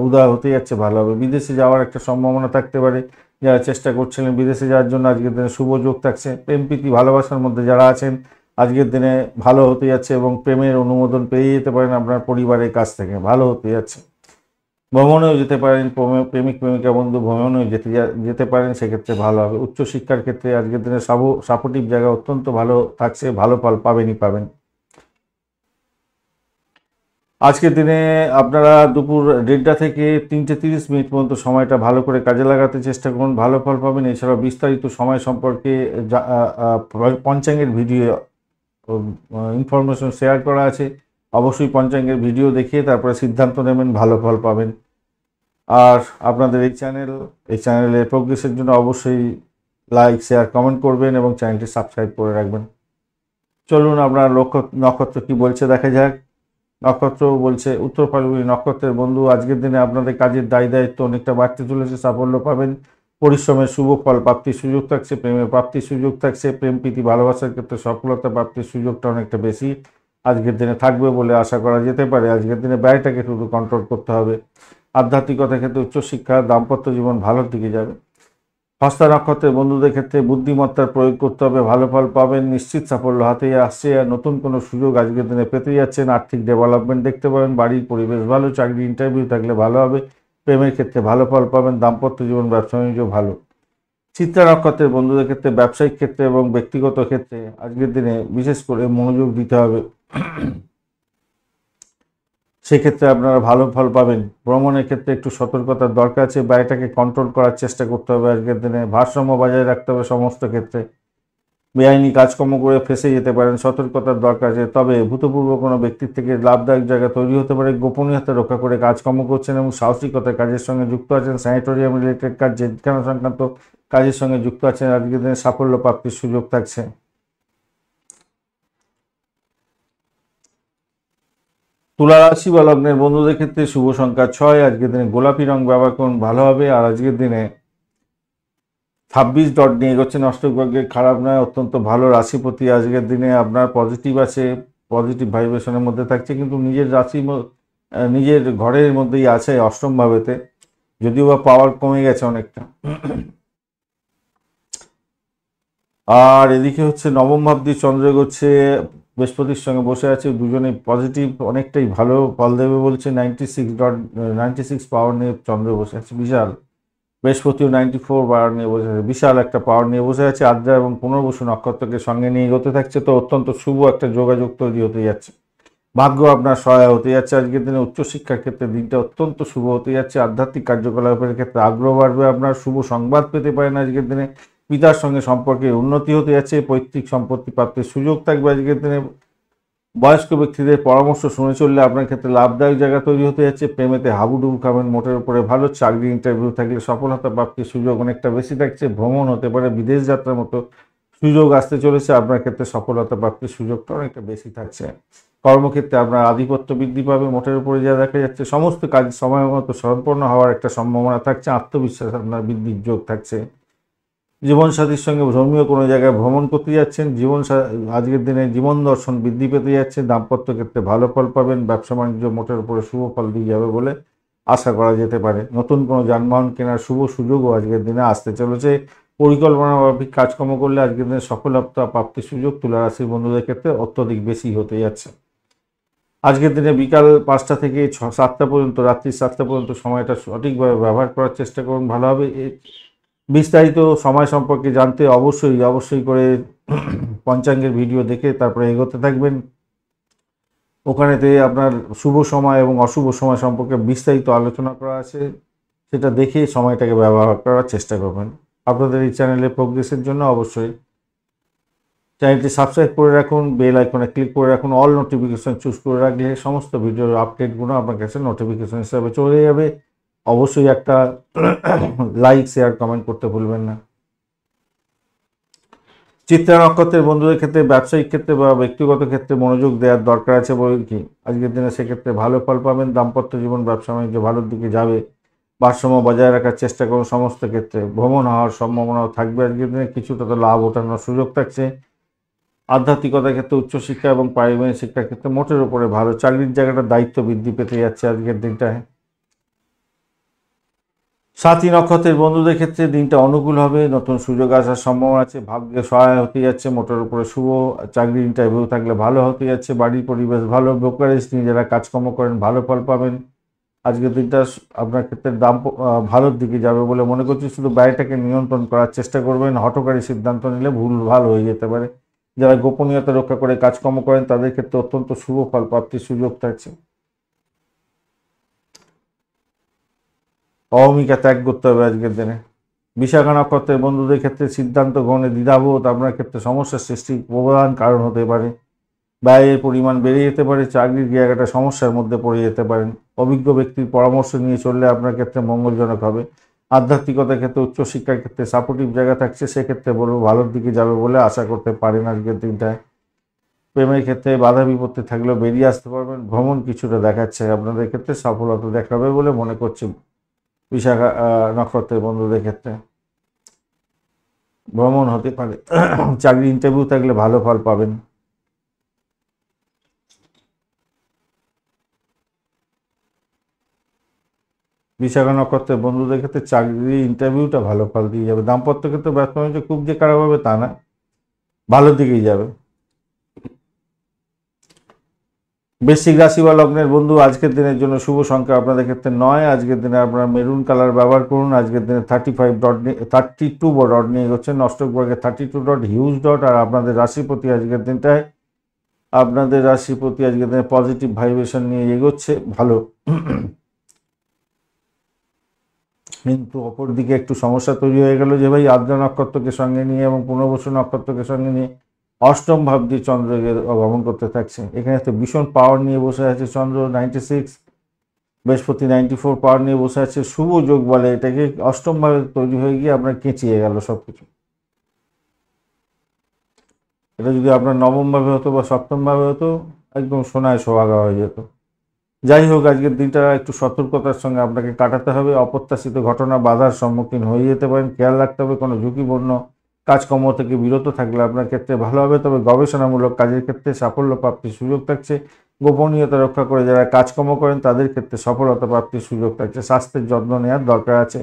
উদয় হতে যাচ্ছে, ভালো হবে। বিদেশে যাওয়ার একটা সম্ভাবনা থাকতে পারে, যারা চেষ্টা করছিলেন বিদেশে যাওয়ার জন্য আজকের দিনে শুভ যোগ থাকছে। প্রেম প্রীতি ভালোবাসার মধ্যে যারা আছেন আজকের দিনে ভালো হতে যাচ্ছে এবং প্রেমের অনুমোদন পেয়ে যেতে পারেন আপনার পরিবারের কাছ থেকে, ভালো হতে যাচ্ছে। ভ্রমণেও যেতে পারেন, প্রেমিক প্রেমিকা বন্ধু ভ্রমণেও যেতে পারেন, সেক্ষেত্রে ভালো হবে। উচ্চশিক্ষার ক্ষেত্রে আজকের দিনে সাপোর্টিভ জায়গা অত্যন্ত ভালো থাকছে, ভালো ফল পাবেন। আজকের দিনে আপনারা দুপুর 1:30 থেকে 3:30 পর্যন্ত সময়টা ভালো করে কাজে লাগাতে চেষ্টা করুন, ভালো ফল পাবেন। এছাড়াও বিস্তারিত সময় সম্পর্কে পঞ্চাঙ্গের ভিডিও ইনফরমেশন শেয়ার করা আছে, অবশ্যই পঞ্চাঙ্গের ভিডিও দেখিয়ে তারপরে সিদ্ধান্ত নেবেন, ভালো ফল পাবেন। আর আপনাদের এই চ্যানেলে প্রোগ্রেসের জন্য অবশ্যই লাইক শেয়ার কমেন্ট করবেন এবং চ্যানেলটি সাবস্ক্রাইব করে রাখবেন। চলুন আপনার নক্ষত্র কি বলছে দেখা যাক। নক্ষত্র বলছে উত্তর ফাল্গুনী নক্ষত্রের বন্ধু, আজকের দিনে আপনাদের কাজের দায়িত্ব অনেকটা বাড়তে চলেছে, সাফল্য পাবেন, পরিশ্রমের শুভ ফল প্রাপ্তির সুযোগ থাকছে, প্রেমের প্রাপ্তির সুযোগ থাকছে, প্রেম প্রীতি ভালোবাসার ক্ষেত্রে সফলতা প্রাপ্তির সুযোগটা অনেকটা বেশি আজকের দিনে থাকবে বলে আশা করা যেতে পারে। আজকের দিনে ব্যয়টাকে শুধু কন্ট্রোল করতে হবে। আধ্যাত্মিকতার ক্ষেত্রে উচ্চশিক্ষা, দাম্পত্য জীবন ভালোর দিকে যাবে। হস্তা নক্ষত্রের বন্ধুদের ক্ষেত্রে বুদ্ধিমত্তার প্রয়োগ করতে হবে, ভালো ফল পাবেন, নিশ্চিত সাফল্য হাতেই আসছে। আর নতুন কোনো সুযোগ আজকের দিনে পেতে যাচ্ছেন, আর্থিক ডেভেলপমেন্ট দেখতে পাবেন, বাড়ির পরিবেশ ভালো, চাকরি ইন্টারভিউ থাকলে ভালো হবে, প্রেমের ক্ষেত্রে ভালো ফল পাবেন, দাম্পত্য জীবন ব্যবসা বাণিজ্য ভালো। চিত্রা নক্ষত্রের বন্ধুদের ক্ষেত্রে ব্যবসায়িক ক্ষেত্রে এবং ব্যক্তিগত ক্ষেত্রে আজকের দিনে বিশেষ করে মনোযোগ দিতে হবে, সেক্ষেত্রে আপনারা ভালো ফল পাবেন। ভ্রমণের ক্ষেত্রে একটু সতর্কতার দরকার আছে, ব্যয়টাকে কন্ট্রোল করার চেষ্টা করতে হবে আজকের দিনে, ভারসাম্য বজায় রাখতে হবে সমস্ত ক্ষেত্রে। বেআইনি কাজকর্ম করে ফেঁসে যেতে পারেন, সতর্কতার দরকার আছে। তবে ভূতপূর্ব কোনো ব্যক্তির থেকে লাভদায়ক জায়গা তৈরি হতে পারে, গোপনীয়তা রক্ষা করে কাজকর্ম করছেন এবং সাহসিকতার কাজের সঙ্গে যুক্ত আছেন, স্যানিটোরিয়াম রিলেটেড কাজ, জেলখানা সংক্রান্ত কাজের সঙ্গে যুক্ত আছেন, আজকের দিনে সাফল্য প্রাপ্তির সুযোগ থাকছে। তুলা রাশি বা লগ্নের বন্ধুদের ক্ষেত্রে শুভ সংখ্যা 6, আজকের দিনে গোলাপি রং ব্যবহার করুন, ভালো হবে। আর আজকের দিনে 26 ডট নিয়ে এগোচ্ছেন, অষ্টগ্রহের খারাপ নয়, অত্যন্ত ভালো রাশিপতি আজকের দিনে আপনার পজিটিভ আছে, পজিটিভ ভাইব্রেশনের মধ্যে থাকছে, কিন্তু নিজের ঘরের মধ্যেই আছে অষ্টম ভাবেতে, যদিও বা পাওয়ার কমে গেছে অনেকটা। আর এদিকে হচ্ছে নবম ভাব দিয়ে চন্দ্র এগোচ্ছে, বৃহস্পতির সঙ্গে বসে আছে, দুজনেই পজিটিভ, অনেকটাই ভালো ফল দেবে বলছে। 96 পাওয়ার নিয়ে চন্দ্র বসে আছে, বিশাল। বৃহস্পতিও 94 পাওয়ার নিয়ে বসে আছে, বিশাল একটা পাওয়ার নিয়ে বসে আছে। আদ্রা এবং পুনর্বসু নক্ষত্রকে সঙ্গে নিয়ে এগোতে থাকছে, তো অত্যন্ত শুভ একটা যোগাযোগ তৈরি হতে যাচ্ছে, ভাগ্য আপনার সহায় হতে যাচ্ছে। আজকের দিনে উচ্চশিক্ষার ক্ষেত্রে দিনটা অত্যন্ত শুভ হতে যাচ্ছে, আধ্যাত্মিক কার্যকলাপের ক্ষেত্রে আগ্রহ বাড়বে, আপনার শুভ সংবাদ পেতে পারেন আজকের দিনে, পিতার সঙ্গে সম্পর্কের উন্নতি হতে যাচ্ছে, পৈতৃক সম্পত্তি প্রাপ্তির সুযোগ থাকবে আজকের দিনে। বয়স্ক ব্যক্তিদের পরামর্শ শুনে চললে আপনার ক্ষেত্রে লাভদায়ক জায়গা তৈরি হতে যাচ্ছে, প্রেমেতে হাবুডুবু খাবেন মোটের উপরে ভালো, চাকরি ইন্টারভিউ থাকলে সফলতা প্রাপ্তির সুযোগ অনেকটা বেশি থাকছে, ভ্রমণ হতে পারে, বিদেশ যাত্রার মতো সুযোগ আসতে চলেছে, আপনার ক্ষেত্রে সফলতা প্রাপ্তির সুযোগটা অনেকটা বেশি থাকছে। কর্মক্ষেত্রে আপনার আধিপত্য বৃদ্ধি পাবে, মোটের উপরে যা দেখা যাচ্ছে, সমস্ত কাজ সময় মতো সম্পন্ন হওয়ার একটা সম্ভাবনা থাকছে, আত্মবিশ্বাস আপনার বৃদ্ধির যোগ থাকছে। জীবনসাথীর সঙ্গে ধর্মীয় কোনো জায়গায় ভ্রমণ করতে যাচ্ছেন, আজকের দিনে জীবন দর্শন বৃদ্ধি পেতে যাচ্ছে, দাম্পত্য ক্ষেত্রে ভালো ফল পাবেন, ব্যবসা বাণিজ্য মোটের উপরে শুভ ফল দিয়ে যাবে বলে আশা করা যেতে পারে। নতুন কোনো যানবাহন কেনার শুভ সুযোগও আজকের দিনে আসতে চলেছে, পরিকল্পনা মাফিক কাজকর্ম করলে আজকের দিনে সফলতা প্রাপ্তির সুযোগ তুলা রাশির বন্ধুদের ক্ষেত্রে অত্যধিক বেশি হতে যাচ্ছে। আজকের দিনে বিকাল 5টা থেকে 7টা পর্যন্ত, রাত্রি 7টা পর্যন্ত সময়টা সঠিকভাবে ব্যবহার করার চেষ্টা করুন, ভালো হবে। বিস্তারিত সময় সম্পর্কে জানতে অবশ্যই করে পঞ্চাঙ্গের ভিডিও দেখে তারপরে এগোতে থাকবেন। ওখানেতে আপনার শুভ সময় এবং অশুভ সময় সম্পর্কে বিস্তারিত আলোচনা করা আছে, সেটা দেখে সময়টাকে ব্যবহার করার চেষ্টা করবেন। আপনাদের এই চ্যানেলে প্রোগ্রেসের জন্য অবশ্যই চ্যানেলটি সাবস্ক্রাইব করে রাখুন, বেল আইকনে ক্লিক করে রাখুন, অল নোটিফিকেশন চুজ করে রাখলে সমস্ত ভিডিওর আপডেটগুলো আপনার কাছে নোটিফিকেশন হিসাবে চলে যাবে। অবশ্যই একটা লাইক শেয়ার কমেন্ট করতে ভুলবেন না। চিত্রা নক্ষত্রের বন্ধুদের ক্ষেত্রে ব্যবসায়িক ক্ষেত্রে বা ব্যক্তিগত ক্ষেত্রে মনোযোগ দেওয়ার দরকার আছে বলে কি আজকের দিনে সেক্ষেত্রে ভালো ফল পাবেন, দাম্পত্য জীবন ব্যবসা বাণিজ্য ভালোর দিকে যাবে। ভারসাম্য বজায় রাখার চেষ্টা করুন সমস্ত ক্ষেত্রে। ভ্রমণ হওয়ার সম্ভাবনাও থাকবে আজকের দিনে, কিছুটা তো লাভ ওঠানোর সুযোগ থাকছে। আধ্যাত্মিকতার ক্ষেত্রে উচ্চশিক্ষা এবং পারিবারিক শিক্ষার ক্ষেত্রে মোটের উপরে ভালো। চাকরির জায়গাটার দায়িত্ব বৃদ্ধি পেতে যাচ্ছে আজকের দিনটায়। সাথী নক্ষত্রের বন্ধুদের ক্ষেত্রে দিনটা অনুকূল হবে, নতুন সুযোগ আসার সম্ভাবনা আছে, ভাগ্যে সহায় হতে যাচ্ছে, মোটের উপরে শুভ। চাকরি ইন্টারভিউ থাকলে ভালো হতে যাচ্ছে, বাড়ির পরিবেশ ভালো, ব্রোকারেজ নিয়ে যারা কাজকর্ম করেন ভালো ফল পাবেন। আজকের দিনটা আপনার ক্ষেত্রে ভালোর দিকে যাবে বলে মনে করছি। শুধু ব্যয়টাকে নিয়ন্ত্রণ করার চেষ্টা করবেন, হঠকারী সিদ্ধান্ত নিলে ভুল ভাল হয়ে যেতে পারে। যারা গোপনীয়তা রক্ষা করে কাজকর্ম করেন তাদের ক্ষেত্রে অত্যন্ত শুভ ফল প্রাপ্তির সুযোগ থাকছে। অহমিকা ত্যাগ করতে হবে আজকের দিনে। বিশাখা নক্ষত্রের বন্ধুদের ক্ষেত্রে সিদ্ধান্ত গ্রহণে দ্বিধাবোধ আপনার ক্ষেত্রে সমস্যার সৃষ্টির প্রধান কারণ হতে পারে। ব্যয়ের পরিমাণ বেড়ে যেতে পারে, চাকরির জায়গাটা সমস্যার মধ্যে পড়ে যেতে পারেন। অভিজ্ঞ ব্যক্তির পরামর্শ নিয়ে চললে আপনার ক্ষেত্রে মঙ্গলজনক হবে। আধ্যাত্মিকতার ক্ষেত্রে উচ্চশিক্ষার ক্ষেত্রে সাপোর্টিভ জায়গা থাকছে, সেক্ষেত্রে বলবো ভালোর দিকে যাবে বলে আশা করতে পারেন আজকের দিনটায়। প্রেমের ক্ষেত্রে বাধা বিপত্তি থাকলেও বেরিয়ে আসতে পারবেন। ভ্রমণ কিছুটা দেখাচ্ছে আপনাদের ক্ষেত্রে সফলতা দেখাবে বলে মনে করছি বিশাখা নক্ষত্রের বন্ধুদের ক্ষেত্রে। ভ্রমণ হতে পারে, চাকরি ইন্টারভিউ থাকলে ভালো ফল পাবেন। বিশাখা নক্ষত্রের বন্ধুদের ক্ষেত্রে চাকরি ইন্টারভিউটা ভালো ফল দিয়ে যাবে। দাম্পত্য ক্ষেত্রে ব্যস্ত হয়েছে, খুব যে খারাপ হবে তা না, ভালোর দিকেই যাবে। বৃশ্চিক রাশি বা লগ্নের বন্ধু আজকের দিনের জন্য শুভ সংখ্যা আপনাদের ক্ষেত্রে 9। আজকের দিনে আপনারা মেরুন কালার ব্যবহার করুন। আজকের দিনে 32 ডট নিয়ে এগোচ্ছেন। অষ্টক বর্গে 32 ডট হিউজ ডট। আর আপনাদের রাশিপতি আজকের দিনটায় আজকের দিনে পজিটিভ ভাইব্রেশন নিয়ে এগোচ্ছে, ভালো। কিন্তু অপরদিকে একটু সমস্যা তৈরি হয়ে গেল যে ভাই আদ্রা নক্ষত্রকে সঙ্গে নিয়ে এবং পুনর্বসু নক্ষত্রকে সঙ্গে নিয়ে অষ্টম ভাব দিয়ে চন্দ্রকে গমন করতে থাকছে। এখানে তো ভীষণ পাওয়ার নিয়ে বসে আছে চন্দ্র 96, বৃহস্পতি 94 পাওয়ার নিয়ে বসে আছে। শুভ যোগ বলে এটাকে, অষ্টম ভাবে তৈরি হয়ে গিয়ে আপনার কেঁচিয়ে গেল সবকিছু। এটা যদি আপনার নবম ভাবে হতো বা সপ্তম ভাবে হতো, একদম সোনায় সোহাগা হয়ে যেত। যাই হোক, আজকের দিনটা একটু সতর্কতার সঙ্গে আপনাকে কাটাতে হবে। অপ্রত্যাশিত ঘটনা বাধার সম্মুখীন হয়ে যেতে পারেন, খেয়াল রাখতে হবে। কোনো ঝুঁকিপূর্ণ কাজকর্ম থেকে বিরত থাকলে আপনার ক্ষেত্রে ভালো হবে। তবে গবেষণামূলক কাজের ক্ষেত্রে সাফল্য প্রাপ্তির সুযোগ থাকছে। গোপনীয়তা রক্ষা করে যারা কাজকর্ম করেন তাদের ক্ষেত্রে সফলতা প্রাপ্তির সুযোগ থাকছে। স্বাস্থ্যের যত্ন নেওয়ার দরকার আছে।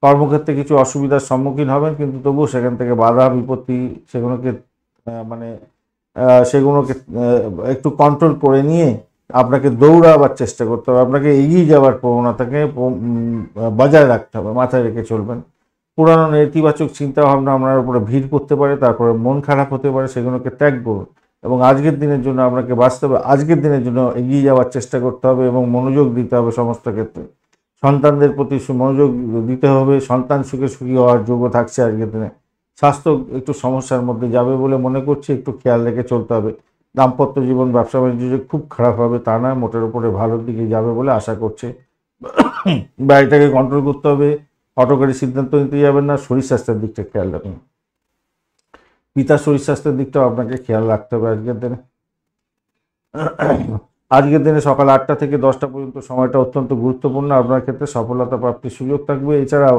কর্মক্ষেত্রে কিছু অসুবিধার সম্মুখীন হবেন, কিন্তু তবুও সেখান থেকে বাধা বিপত্তি সেগুলোকে একটু কন্ট্রোল করে নিয়ে আপনাকে দৌড়াবার চেষ্টা করতে হবে। আপনাকে এগিয়ে যাওয়ার প্রবণতাকে বজায় রাখতে হবে, মাথায় রেখে চলবেন। পুরানো নেতিবাচক চিন্তাভাবনা আপনার উপরে ভিড় করতে পারে, তারপরে মন খারাপ হতে পারে, সেগুলোকে ত্যাগ করুন এবং আজকের দিনের জন্য আপনাকে বাস্তবে আজকের দিনের জন্য এগিয়ে যাওয়ার চেষ্টা করতে হবে এবং মনোযোগ দিতে হবে সমস্ত ক্ষেত্রে। সন্তানদের প্রতি মনোযোগ দিতে হবে। সন্তান সুখী হওয়ার যোগ্য থাকছে আজকের দিনে। স্বাস্থ্য একটু সমস্যার মধ্যে যাবে বলে মনে করছি, একটু খেয়াল রেখে চলতে হবে। দাম্পত্য জীবন ব্যবসা বাণিজ্য খুব খারাপ হবে তা না, মোটের উপরে ভালোর দিকে যাবে বলে আশা করছে। ব্যয়টাকে কন্ট্রোল করতে হবে, হঠকারী সিদ্ধান্ত নিতে যাবেন না। শরীর স্বাস্থ্যের দিকটা খেয়াল রাখুন। পিতার শরীর স্বাস্থ্যের দিকটাও আপনাকে খেয়াল রাখতে হবে আজকের দিনে। আজকের দিনে সকাল 8টা থেকে 10টা পর্যন্ত সময়টা অত্যন্ত গুরুত্বপূর্ণ, আপনার ক্ষেত্রে সফলতা প্রাপ্তির সুযোগ থাকবে। এছাড়াও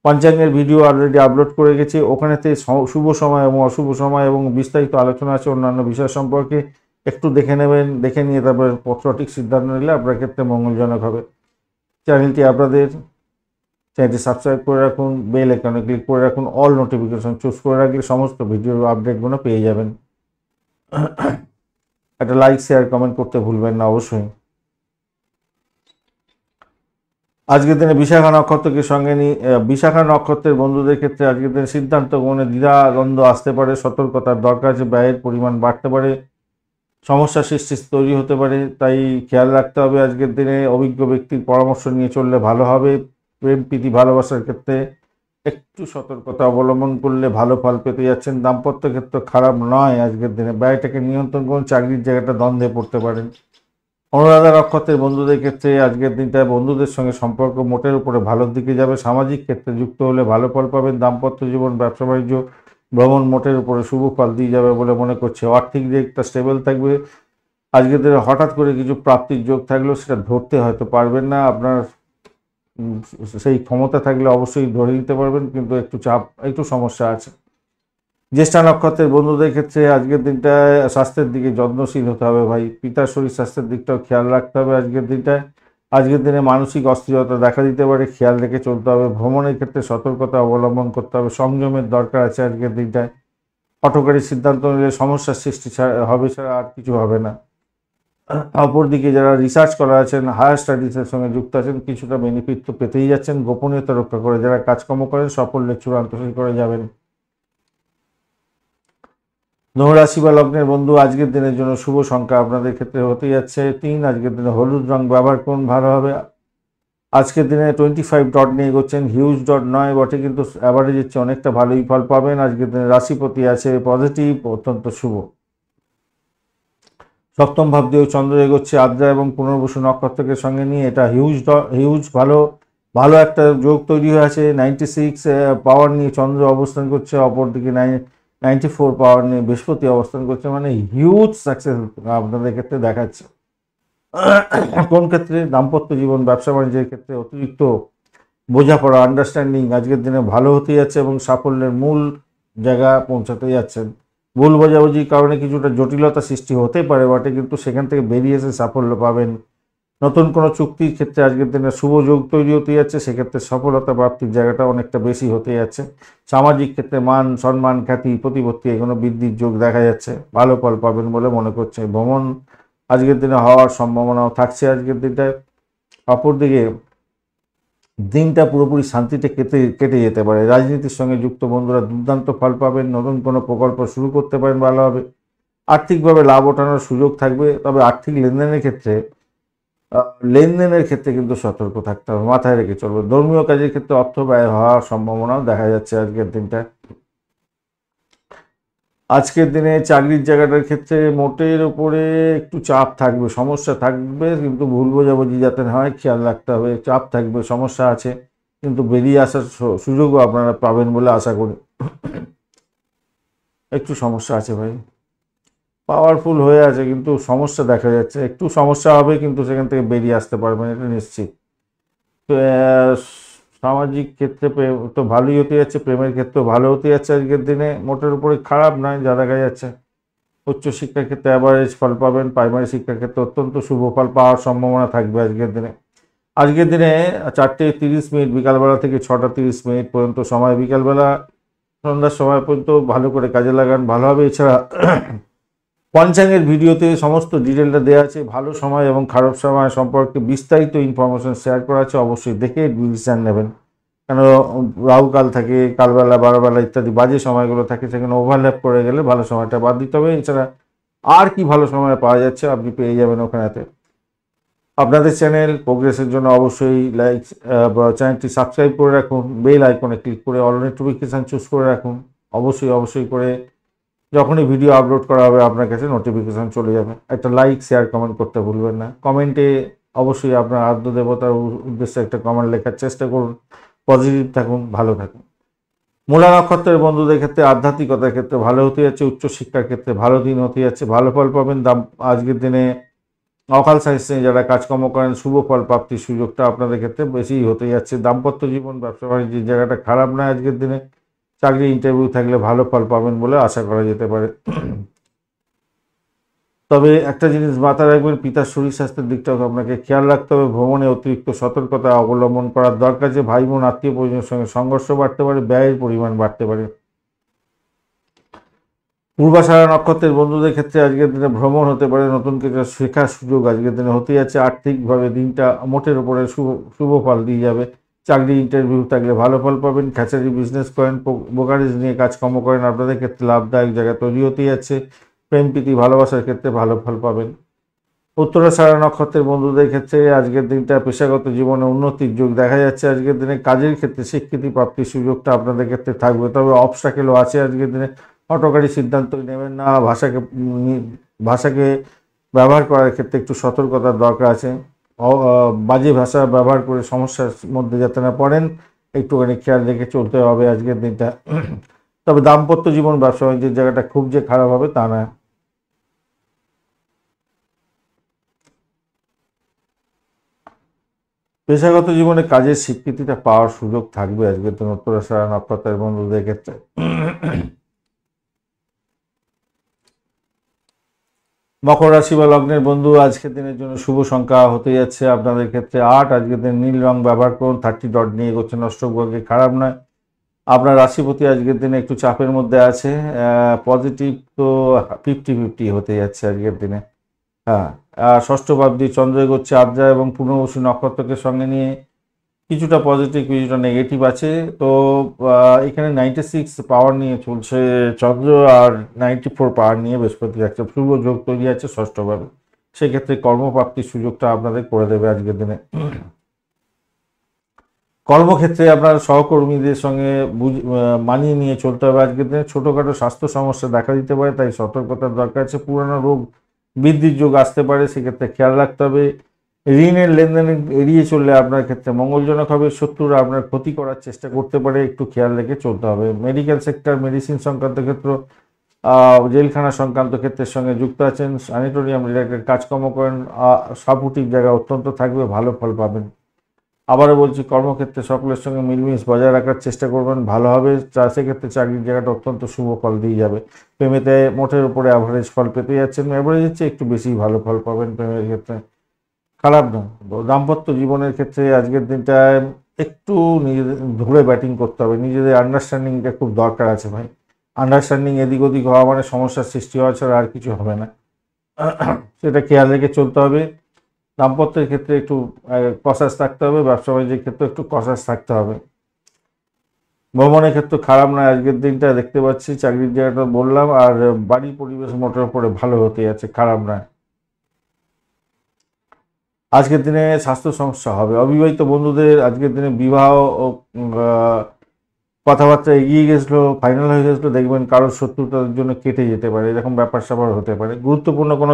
পঞ্চাঙ্গের ভিডিও অলরেডি আপলোড করে গেছি, ওখানেতে শুভ সময় এবং অশুভ সময় এবং বিস্তারিত আলোচনা আছে অন্যান্য বিষয় সম্পর্কে। একটু দেখে নেবেন, দেখে নিয়ে তারপরে সঠিক সিদ্ধান্ত নিলে আপনার ক্ষেত্রে মঙ্গলজনক হবে। চ্যানেলটি সাবস্ক্রাইব করে রাখুন, বেল আইকনে ক্লিক করে রাখুন, অল নোটিফিকেশন চুজ করে রাখলে সমস্ত ভিডিওর আপডেটগুলো পেয়ে যাবেন। একটা লাইক শেয়ার কমেন্ট করতে ভুলবেন না অবশ্যই। আজকের দিনে বিশাখা নক্ষত্রকে সঙ্গে নিয়ে বিশাখা নক্ষত্রের বন্ধুদের ক্ষেত্রে আজকের দিনে সিদ্ধান্ত গ্রহণে দ্বিধাদ্বন্দ্ব আসতে পারে, সতর্কতার দরকার আছে। ব্যয়ের পরিমাণ বাড়তে পারে, সমস্যা সৃষ্টি তৈরি হতে পারে, তাই খেয়াল রাখতে হবে। আজকের দিনে অভিজ্ঞ ব্যক্তির পরামর্শ নিয়ে চললে ভালো হবে। প্রেম প্রীতি ভালোবাসার ক্ষেত্রে একটু সতর্কতা অবলম্বন করলে ভালো ফল পেতে যাচ্ছেন। দাম্পত্য ক্ষেত্র খারাপ নয় আজকের দিনে, ব্যয়টাকে নিয়ন্ত্রণ করুন। চাকরির জায়গাটা দ্বন্দ্বে পড়তে পারেন। অনুরাধা নক্ষত্রের বন্ধুদের ক্ষেত্রে আজকের দিনটায় বন্ধুদের সঙ্গে সম্পর্ক মোটের উপরে ভালোর দিকে যাবে। সামাজিক ক্ষেত্রে যুক্ত হলে ভালো ফল পাবেন। দাম্পত্য জীবন ব্যবসা বাণিজ্য ভ্রমণ মোটের উপরে শুভ ফল দিয়ে যাবে বলে মনে করছে। আর্থিক দিকটা স্টেবল থাকবে। আজকের দিনে হঠাৎ করে কিছু প্রাপ্তির যোগ থাকলেও সেটা ধরতে হয়তো পারবেন না। আপনার সেই ক্ষমতা থাকলে অবশ্যই ধরে নিতে পারবেন, কিন্তু একটু চাপ, একটু সমস্যা আছে। জ্যেষ্ঠা নক্ষত্রের বন্ধুদের ক্ষেত্রে আজকের দিনটায় স্বাস্থ্যের দিকে যত্নশীল হতে হবে ভাই, পিতার শরীর স্বাস্থ্যের দিকটাও খেয়াল রাখতে হবে আজকের দিনটায়। আজকের দিনে মানসিক অস্থিরতা দেখা দিতে পারে, খেয়াল রেখে চলতে হবে। ভ্রমণের ক্ষেত্রে সতর্কতা অবলম্বন করতে হবে, সংযমের দরকার আছে আজকের দিনটায়। হঠকারী সিদ্ধান্ত নিলে সমস্যার সৃষ্টি হবে ছাড়া আর কিছু হবে না। অপরদিকে যারা রিসার্চ করা আছেন, হায়ার স্টাডিজের সঙ্গে যুক্ত আছেন, কিছুটা বেনিফিট তো পেতেই যাচ্ছেন। গোপনীয়তা রক্ষা করে যারা কাজকর্ম করেন সাফল্যের চূড়ান্ত শিখরে যাবেন। ধনুরাশি বা লগ্নের বন্ধু, আজকের দিনের জন্য শুভ সংখ্যা আপনাদের ক্ষেত্রে হতে যাচ্ছে 3। আজকের দিনে হলুদ রং ব্যবহার করুন, ভালো হবে। আজকের দিনে 25 ডট নিয়ে এগোচ্ছেন, হিউজ ডট নয় বটে, কিন্তু অ্যাভারেজের চেয়ে অনেকটা ভালোই ফল পাবেন। আজকের দিনে রাশিপতি আছে পজিটিভ, অত্যন্ত শুভ। সপ্তম ভাব দিয়েও চন্দ্র এগোচ্ছে আদ্রা এবং পুনর্বসু নক্ষত্রকে সঙ্গে নিয়ে, এটা হিউজ ভালো ভালো একটা যোগ তৈরি হয়ে আছে। 96 পাওয়ার নিয়ে চন্দ্র অবস্থান করছে, অপরদিকে 94 পাওয়ার নিয়ে বৃহস্পতি অবস্থান করছে, মানে হিউজ সাকসেস আপনাদের ক্ষেত্রে দেখাচ্ছে। কোন ক্ষেত্রে? দাম্পত্য জীবন, ব্যবসা বাণিজ্যের ক্ষেত্রে অতিরিক্ত বোঝাপড়া, আন্ডারস্ট্যান্ডিং আজকের দিনে ভালো হতে যাচ্ছে এবং সাফল্যের মূল জায়গা পৌঁছাতে যাচ্ছেন। ভুল বোঝাবুঝির কারণে কিছুটা জটিলতা সৃষ্টি হতে পারে বটে, কিন্তু সেখান থেকে বেরিয়ে এসে সাফল্য পাবেন। নতুন কোনো চুক্তির ক্ষেত্রে আজকের দিনে শুভ যোগ তৈরি হতে যাচ্ছে, সেক্ষেত্রে সফলতা প্রাপ্তির জায়গাটা অনেকটা বেশি হতে যাচ্ছে। সামাজিক ক্ষেত্রে মান সম্মান খ্যাতি প্রতিপত্তি এগুলো বৃদ্ধির যোগ দেখা যাচ্ছে, ভালো ফল পাবেন বলে মনে করছে। ভ্রমণ আজকের দিনে হওয়ার সম্ভাবনাও থাকছে আজকের দিনটায়। অপরদিকে দিনটা পুরোপুরি শান্তিতে কেটে যেতে পারে। রাজনীতির সঙ্গে যুক্ত বন্ধুরা দুর্দান্ত ফল পাবেন, নতুন কোনো প্রকল্প শুরু করতে পারেন, ভালো হবে। আর্থিকভাবে লাভ ওঠানোর সুযোগ থাকবে, তবে আর্থিক লেনদেনের ক্ষেত্রে কিন্তু সতর্ক থাকতে হবে, মাথায় রেখে চলবে। ধর্মীয় কাজের ক্ষেত্রে অর্থ ব্যয় হওয়ার সম্ভাবনাও দেখা যাচ্ছে আজকের দিনটা। আজকের দিনে চাকরির জায়গাটার ক্ষেত্রে মোটের উপরে একটু চাপ থাকবে, সমস্যা থাকবে, কিন্তু ভুল বোঝাবুঝি যাতে না হয় খেয়াল রাখতে হবে। চাপ থাকবে, সমস্যা আছে, কিন্তু বেরিয়ে আসার সুযোগও আপনারা পাবেন বলে আশা করি। একটু সমস্যা আছে ভাই, পাওয়ারফুল হয়ে আছে কিন্তু সমস্যা দেখা যাচ্ছে, একটু সমস্যা হবে, কিন্তু সেখান থেকে বেরিয়ে আসতে পারবেন, এটা নিশ্চিত। তো সামাজিক ক্ষেত্রে তো ভালোই হতে যাচ্ছে, প্রেমের ক্ষেত্রেও ভালো হতে যাচ্ছে আজকের দিনে, মোটের উপরে খারাপ নয় যা দেখা যাচ্ছে। উচ্চশিক্ষার ক্ষেত্রে অ্যাভারেজ ফল পাবেন, প্রাইমারি শিক্ষার ক্ষেত্রে অত্যন্ত শুভ ফল পাওয়ার সম্ভাবনা থাকবে আজকের দিনে। আজকের দিনে 4:30 বিকালবেলা থেকে 6:30 পর্যন্ত সময়, বিকালবেলা সন্ধ্যার সময় পর্যন্ত ভালো করে কাজে লাগান, ভালো হবে। এছাড়া পঞ্চাঙ্গের ভিডিওতে সমস্ত ডিটেলটা দেওয়া আছে, ভালো সময় এবং খারাপ সময় সম্পর্কে বিস্তারিত ইনফরমেশন শেয়ার করা আছে, অবশ্যই দেখে ডিসিশন নেবেন। কেন রাহুকাল থাকে, কালবেলা 12বেলা ইত্যাদি বাজে সময়গুলো থাকে, সেখানে ওভারল্যাপ করে গেলে ভালো সময়টা বাদ দিতে হবে। এছাড়া আর কি ভালো সময় পাওয়া যাচ্ছে আপনি পেয়ে যাবেন ওখানেতে। আপনাদের চ্যানেল প্রোগ্রেসের জন্য অবশ্যই চ্যানেলটি সাবস্ক্রাইব করে রাখুন, বেল আইকনে ক্লিক করে অল নোটিফিকেশান চুজ করে রাখুন। অবশ্যই করে যখনই ভিডিও আপলোড করা হবে আপনার কাছে নোটিফিকেশান চলে যাবে। একটা লাইক শেয়ার কমেন্ট করতে ভুলবেন না। কমেন্টে অবশ্যই আপনার আদ্য দেবতার উদ্দেশ্যে একটা কমেন্ট লেখার চেষ্টা করুন। পজিটিভ থাকুন, ভালো থাকুন। মূলা নক্ষত্রের বন্ধুদের ক্ষেত্রে আধ্যাত্মিকতার ক্ষেত্রে ভালো হতে যাচ্ছে, উচ্চশিক্ষার ক্ষেত্রে ভালো দিন হতে যাচ্ছে, ভালো ফল পাবেন। আজকের দিনে অকাল সায়েন্স নিয়ে যারা কাজকর্ম করেন শুভ ফল প্রাপ্তির সুযোগটা আপনাদের ক্ষেত্রে বেশিই হতে যাচ্ছে। দাম্পত্য জীবন, ব্যবসা বাণিজ্যের জায়গাটা খারাপ নয় আজকের দিনে। চাকরি ইন্টারভিউ থাকলে ভালো ফল পাবেন বলে আশা করা যেতে পারে। তবে একটা জিনিস মাথায় রাখবেন, পিতার শরীর স্বাস্থ্যের দিকটাও আপনাকে খেয়াল রাখতে হবে। ভ্রমণে অতিরিক্ত সতর্কতা অবলম্বন করার দরকার, যে ভাই বোন আত্মীয় পরিজনের সঙ্গে সংঘর্ষ বাড়তে পারে, ব্যয়ের পরিমাণ বাড়তে পারে। পূর্বাষাঢ়া নক্ষত্রের বন্ধুদের ক্ষেত্রে আজকের দিনে ভ্রমণ হতে পারে, নতুন কিছু শেখার সুযোগ আজকের দিনে হতে যাচ্ছে। আর্থিকভাবে দিনটা মোটের উপরে শুভ ফল দিয়ে যাবে। চাকরি ইন্টারভিউ থাকলে ভালো ফল পাবেন। খ্যাচারি বিজনেস করেন, ব্রোকারেজ নিয়ে কাজকর্ম করেন, আপনাদের ক্ষেত্রে লাভদায়ক জায়গা তৈরি হতে যাচ্ছে। প্রেম প্রীতি ভালোবাসার ক্ষেত্রে ভালো ফল পাবেন। উত্তরাষাঢ়া নক্ষত্রের বন্ধুদের ক্ষেত্রে আজকের দিনটা পেশাগত জীবনে উন্নতির যোগ দেখা যাচ্ছে। আজকের দিনে কাজের ক্ষেত্রে স্বীকৃতি প্রাপ্তির সুযোগটা আপনাদের ক্ষেত্রে থাকবে, তবে অবস্টাকেলও আছে আজকের দিনে। হঠকারী সিদ্ধান্ত নেবেন না, ভাষাকে ব্যবহার করার ক্ষেত্রে একটু সতর্কতার দরকার আছে। বাজে ভাষা ব্যবহার করে সমস্যার মধ্যে যাতে না পড়েন, একটুখানি খেয়াল রেখে চলতে হবে আজকের দিনটা। তবে দাম্পত্য জীবন, ব্যবসা বাণিজ্যের জায়গাটা খুব যে খারাপ হবে তা না। পেশাগত জীবনে কাজের স্বীকৃতিটা পাওয়ার সুযোগ থাকবে আজকের দিনে উত্তরাষাঢ়া নক্ষত্রের বন্ধুদের ক্ষেত্রে। মকর রাশি বা লগ্নের বন্ধু, আজকের দিনের জন্য শুভ সংখ্যা হতে যাচ্ছে আপনাদের ক্ষেত্রে 8। আজকের দিন নীল রং ব্যবহার করুন। 30 ডট নিয়ে এগোচ্ছেন, অষ্টভাগ্যে খারাপ নয়। আপনার রাশিপতি আজকের দিনে একটু চাপের মধ্যে আছে, পজিটিভ তো 50-50 হতে যাচ্ছে আজকের দিনে। হ্যাঁ, ষষ্ঠ ভাবটি চন্দ্র এগোচ্ছে আদ্রা এবং পূর্ণবসু নক্ষত্রকে সঙ্গে নিয়ে, কিছুটা পজিটিভ কিছুটা নেগেটিভ আছে। তো এখানে 96 পাওয়ার নিয়ে চলছে চন্দ্র, আর 94 পাওয়ার নিয়ে বৃহস্পতি একটা শুভ যোগ তৈরি আছে ষষ্ঠভাবে। সেক্ষেত্রে কর্মপ্রাপ্তির সুযোগটা আপনাদের করে দেবে আজকের দিনে। কর্মক্ষেত্রে আপনার সহকর্মীদের সঙ্গে মানিয়ে নিয়ে চলতে হবে আজকের দিনে। ছোটোখাটো স্বাস্থ্য সমস্যা দেখা দিতে পারে, তাই সতর্কতার দরকার আছে। পুরানো রোগ বৃদ্ধির যোগ আসতে পারে, সেক্ষেত্রে খেয়াল রাখতে হবে। ঋণের লেনদেন এড়িয়ে চললে আপনার ক্ষেত্রে মঙ্গলজনক হবে। শত্রুরা আপনার ক্ষতি করার চেষ্টা করতে পারে, একটু খেয়াল রেখে চলতে হবে। মেডিকেল সেক্টর, মেডিসিন সংক্রান্ত ক্ষেত্র, জেলখানা সংক্রান্ত ক্ষেত্রের সঙ্গে যুক্ত আছেন, স্যানিটোরিয়াম রিলেটেড কাজকর্ম করেন, সাপোর্টিভ জায়গা অত্যন্ত থাকবে, ভালো ফল পাবেন। আবারও বলছি, কর্মক্ষেত্রে সকলের সঙ্গে মিলমিশ বজায় রাখার চেষ্টা করবেন, ভালো হবে। সেক্ষেত্রে চাকরির জায়গাটা অত্যন্ত শুভ ফল দিয়ে যাবে। প্রেমেতে মোটের উপরে অ্যাভারেজ ফল পেতে যাচ্ছেন, অ্যাভারেজের চেয়ে একটু বেশি ভালো ফল পাবেন প্রেমের ক্ষেত্রে, খারাপ নয়। দাম্পত্য জীবনের ক্ষেত্রে আজকের দিনটায় একটু নিজেদের ধরে ব্যাটিং করতে হবে, নিজেদের আন্ডারস্ট্যান্ডিংটা খুব দরকার আছে ভাই। আন্ডারস্ট্যান্ডিং এদিক ওদিক হওয়া মানে সমস্যার সৃষ্টি হওয়া ছাড়া আর কিছু হবে না, সেটা খেয়াল রেখে চলতে হবে। দাম্পত্যের ক্ষেত্রে একটু কসাস থাকতে হবে, ব্যবসা বাণিজ্যের ক্ষেত্রে একটু কসাস থাকতে হবে। ভ্রমণের ক্ষেত্রে খারাপ নয় আজকের দিনটা, দেখতে পাচ্ছি। চাকরির জায়গাটা বললাম, আর বাড়ির পরিবেশ মোটের উপরে ভালো হতে যাচ্ছে, খারাপ নয়। আজকের দিনে স্বাস্থ্য সমস্যা হবে। অবিবাহিত বন্ধুদের আজকের দিনে বিবাহ কথাবার্তা এগিয়ে গেছিলো, ফাইনাল হয়ে গেছিলো, দেখবেন কারোর শত্রুতার জন্য কেটে যেতে পারে, এরকম ব্যাপার স্যাপার হতে পারে। গুরুত্বপূর্ণ কোনো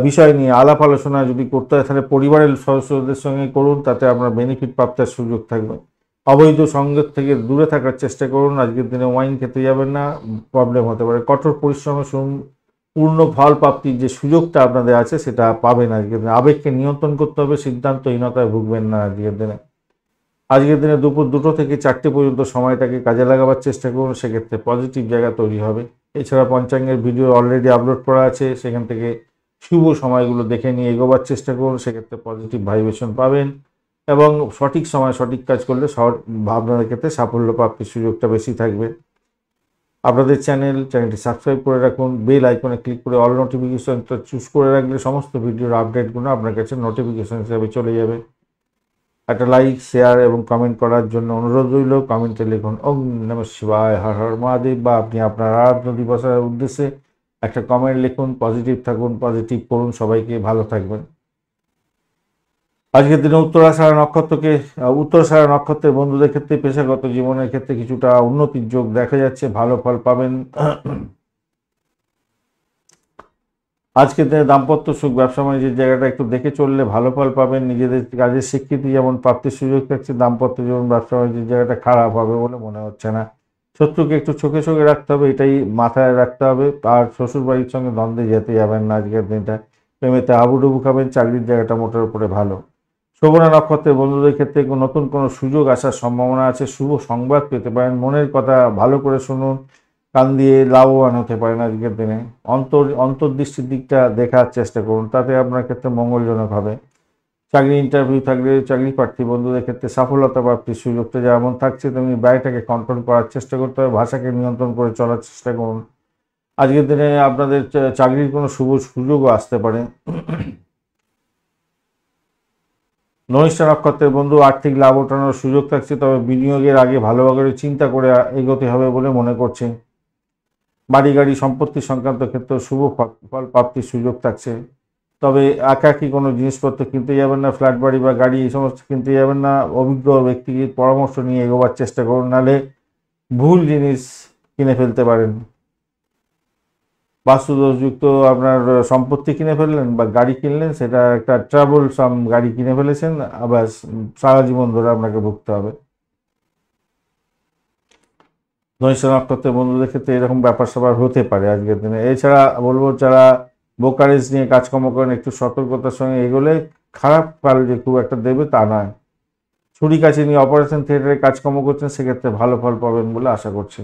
বিষয় নিয়ে আলাপ আলোচনা যদি করতে হয়, তাহলে পরিবারের সদস্যদের সঙ্গে করুন, তাতে আপনার বেনিফিট প্রাপ্তির সুযোগ থাকবে। অবৈধ সঙ্গত থেকে দূরে থাকার চেষ্টা করুন। আজকের দিনে ওয়াইন খেতে যাবেন না, প্রবলেম হতে পারে। কঠোর পরিশ্রমের পূর্ণ ফল প্রাপ্তির যে সুযোগটা আপনাদের আছে সেটা পাবেন আজকের দিনে। আবেগকে নিয়ন্ত্রণ করতে হবে, সিদ্ধান্তহীনতায় ভুগবেন না আজকের দিনে। আজকের দিনে দুপুর 2টো থেকে 4টে পর্যন্ত সময়টাকে কাজে লাগাবার চেষ্টা করুন, সেক্ষেত্রে পজিটিভ জায়গা তৈরি হবে। এছাড়া পঞ্চাঙ্গের ভিডিও অলরেডি আপলোড করা আছে, সেখান থেকে শুভ সময়গুলো দেখে নিয়ে এগোবার চেষ্টা করুন, সেক্ষেত্রে পজিটিভ ভাইব্রেশন পাবেন এবং সঠিক সময় সঠিক কাজ করলে আপনাদের ক্ষেত্রে সাফল্য প্রাপ্তির সুযোগটা বেশি থাকবে। আপনাদের চ্যানেলটি সাবস্ক্রাইব করে রাখুন, বেল আইকনে ক্লিক করে অল নোটিফিকেশনটা চুজ করে রাখলে সমস্ত ভিডিওর আপডেটগুলো আপনার কাছে নোটিফিকেশন হিসাবে চলে যাবে। একটা লাইক, শেয়ার এবং কমেন্ট করার জন্য অনুরোধ রইল। কমেন্টে লিখুন ওম নমঃ শিবায়, হর হর মহাদেব, বা আপনি আপনার আরাধ্য দিবসের উদ্দেশ্যে একটা কমেন্ট লিখুন। পজিটিভ থাকুন, পজিটিভ করুন, সবাইকে ভালো থাকবেন। আজকের দিনে উত্তরাষাঢ়া নক্ষত্রের বন্ধুদের ক্ষেত্রে পেশাগত জীবনের ক্ষেত্রে কিছুটা উন্নতির যোগ দেখা যাচ্ছে, ভালো ফল পাবেন। আজকের দিনে দাম্পত্য সুখ, ব্যবসা বাণিজ্যের জায়গাটা একটু দেখে চললে ভালো ফল পাবেন। নিজেদের কাজের স্বীকৃতি যেমন প্রাপ্তির সুযোগ থাকছে, দাম্পত্য জীবন ব্যবসা বাণিজ্যের জায়গাটা খারাপ হবে বলে মনে হচ্ছে না। শত্রুকে একটু চোখে চোখে রাখতে হবে, এটাই মাথায় রাখতে হবে। আর শ্বশুর বাড়ির সঙ্গে দ্বন্দ্বে যেতে যাবেন না আজকের দিনটা। প্রেমেতে হাবুডুবু খাবেন। চাকরির জায়গাটা মোটের উপরে ভালো। শোভনা নক্ষত্রের বন্ধুদের ক্ষেত্রে নতুন কোনো সুযোগ আসার সম্ভাবনা আছে, শুভ সংবাদ পেতে পারেন। মনের কথা ভালো করে শুনুন, কান দিয়ে লাভবান হতে পারেন আজকের দিনে। অন্তর্দৃষ্টির দিকটা দেখার চেষ্টা করুন, তাতে আপনার ক্ষেত্রে মঙ্গলজনক হবে। চাকরি ইন্টারভিউ থাকলে চাকরি প্রার্থী বন্ধুদের ক্ষেত্রে সফলতা প্রাপ্তির সুযোগটা যেমন থাকছে, তেমনি ব্যয়টাকে কন্ট্রোল করার চেষ্টা করতে হবে। ভাষাকে নিয়ন্ত্রণ করে চলার চেষ্টা করুন। আজকের দিনে আপনাদের চাকরির কোনো শুভ সুযোগও আসতে পারে। ধনিষ্ঠা নক্ষত্রের বন্ধু, আর্থিক লাভ ওঠানোর সুযোগ থাকছে, তবে বিনিয়োগের আগে ভালোভাবে চিন্তা করে এগোতে হবে বলে মনে করছেন। বাড়ি গাড়ি সম্পত্তি সংক্রান্ত ক্ষেত্রে শুভ ফল প্রাপ্তির সুযোগ থাকছে, তবে একাকী কোনো জিনিসপত্র কিনতে যাবেন না। ফ্ল্যাট বাড়ি বা গাড়ি এই সমস্ত কিনতে যাবেন না। অভিজ্ঞ ব্যক্তির পরামর্শ নিয়ে এগোবার চেষ্টা করুন, নাহলে ভুল জিনিস কিনে ফেলতে পারেন। বাস্তুদোষযুক্ত আপনার সম্পত্তি কিনে ফেললেন বা গাড়ি কিনলেন, সেটা একটা ট্রাভেল গাড়ি কিনে ফেলেছেন, আবার সারা জীবন ধরে আপনাকে ভুগতে হবে। ধনিষ্ঠা নক্ষত্রের বন্ধুদের ক্ষেত্রে এরকম ব্যাপার স্যাপার হতে পারে আজকের দিনে। এছাড়া বলবো, যারা ব্রোকারেজ নিয়ে কাজকর্ম করেন, একটু সতর্কতার সঙ্গে এগোলে খারাপ কাল যে খুব একটা দেবে তা নয়। ছুরি কাছে নিয়ে অপারেশন থিয়েটারে কাজকর্ম করছেন, সেক্ষেত্রে ভালো ফল পাবেন বলে আশা করছি।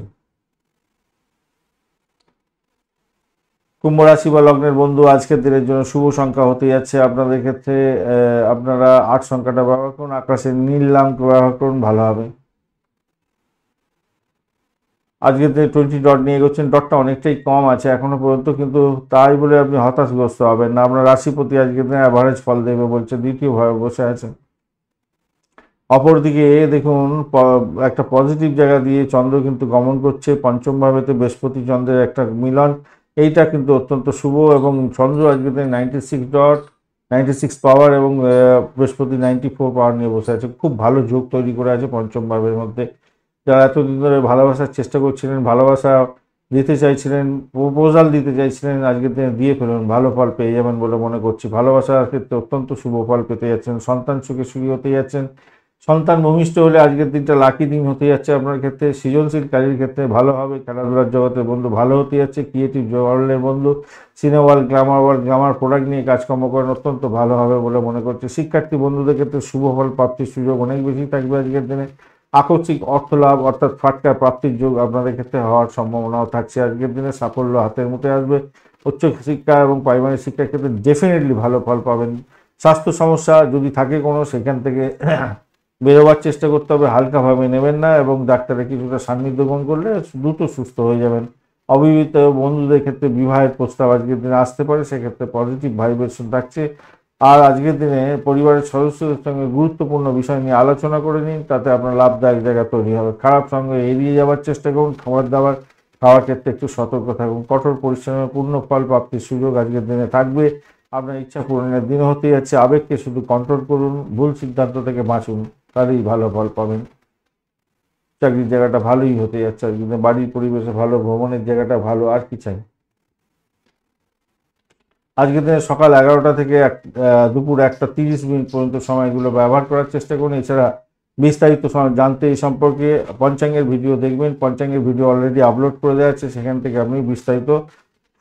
কুম্ভ রাশি বা লগ্নের বন্ধু, আজকের দিনের জন্য শুভ সংখ্যা হতে যাচ্ছে আপনাদের ক্ষেত্রে আপনারা 8 সংখ্যাটা ব্যবহার করুন, আকাশের নীল রং ব্যবহার করুন, ভালো হবে। আজকে 20 ডট নিয়ে এগোচ্ছেন, ডটটা অনেকটাই কম আছে এখনো পর্যন্ত, কিন্তু তাই বলে আপনি হতাশগ্রস্ত হবেন না। আপনার রাশিপতি আজকে অ্যাভারেজ ফল দেবে বলছে, দ্বিতীয় ভাবে বসে আছে। অপরদিকে দেখুন একটা পজিটিভ জায়গা দিয়ে চন্দ্র কিন্তু গমন করছে, পঞ্চম ভাবেতে বৃহস্পতি চন্দ্রের একটা মিলন, এইটা কিন্তু অত্যন্ত শুভ। এবং চন্দ্র আজকে 96 পাওয়ার এবং বৃহস্পতি 94 পাওয়ার নিয়ে বসে আছে, খুব ভালো যোগ তৈরি করে আছে পঞ্চম ভাবের মধ্যে। যারা এতদিন ধরে ভালোবাসার চেষ্টা করছিলেন, ভালোবাসা দিতে চাইছিলেন, প্রপোজাল দিতে চাইছিলেন, আজকের দিনে দিয়ে ফেলুন, ভালো ফল পেয়ে যাবেন বলে মনে করছি। ভালোবাসার ক্ষেত্রে অত্যন্ত শুভ ফল পেতে যাচ্ছেন, সন্তান সুখে সুখী হতে যাচ্ছেন। সন্তান ভূমিষ্ঠ হলে আজকের দিনটা লাকি দিন হতে যাচ্ছে আপনার ক্ষেত্রে। সৃজনশীল কাজের ক্ষেত্রে ভালো হবে। খেলাধুলার জগতের বন্ধু ভালো হতে যাচ্ছে। ক্রিয়েটিভ ওয়ার্ল্ডের বন্ধু, সিনেমা ওয়ার্ল্ড, গ্লামার প্রোডাক্ট নিয়ে কাজকর্ম করেন, অত্যন্ত ভালো হবে বলে মনে করছে। শিক্ষার্থী বন্ধুদের ক্ষেত্রে শুভ ফল প্রাপ্তির সুযোগ অনেক বেশি থাকবে আজকের দিনে। আকস্মিক অর্থ লাভ অর্থাৎ ফাটকা প্রাপ্তির যোগ আপনাদের ক্ষেত্রে হওয়ার সম্ভাবনাও থাকছে। আজকের দিনে সাফল্য হাতের মুঠে আসবে। উচ্চ শিক্ষা এবং প্রাইমারি শিক্ষার ক্ষেত্রে ডেফিনেটলি ভালো ফল পাবেন। স্বাস্থ্য সমস্যা যদি থাকে কোনো, সেখান থেকে বেরোবার চেষ্টা করতে হবে, হালকাভাবে নেবেন না, এবং ডাক্তারের কিছুটা সান্নিধ্য গ্রহণ করলে দ্রুত সুস্থ হয়ে যাবেন। অবিবাহিত বন্ধুদের ক্ষেত্রে বিবাহের প্রস্তাব আজকের দিনে আসতে পারে, সেক্ষেত্রে পজিটিভ ভাইব্রেশন থাকছে। আর আজকের দিনে পরিবারের সদস্যদের সঙ্গে গুরুত্বপূর্ণ বিষয় নিয়ে আলোচনা করে নিন, তাতে আপনার লাভদায়ক জায়গা তৈরি হবে। খারাপ সঙ্গে এড়িয়ে যাওয়ার চেষ্টা করুন। খাওয়ার ক্ষেত্রে একটু সতর্ক থাকুন। কঠোর পরিশ্রমের পূর্ণ ফল প্রাপ্তির সুযোগ আজকের দিনে থাকবে। আপনার ইচ্ছা পূরণের দিন হতে যাচ্ছে। আবেগকে শুধু কন্ট্রোল করুন, ভুল সিদ্ধান্ত থেকে বাঁচুন, তাহলেই ভালো ফল পাবেন। চাকরির জায়গাটা ভালোই হতে যাচ্ছে আজকের দিনে, বাড়ির পরিবেশে ভালো, ভ্রমণের জায়গাটা ভালো, আর কি চাই। আজকের দিনে সকাল 11টা থেকে দুপুর 1:30 পর্যন্ত সময়গুলো ব্যবহার করার চেষ্টা করুন। এছাড়া বিস্তারিত জানতে এই সম্পর্কে পঞ্চাঙ্গের ভিডিও দেখবেন। পঞ্চাঙ্গের ভিডিও অলরেডি আপলোড করে দেওয়া আছে, সেখান থেকে আপনি বিস্তারিত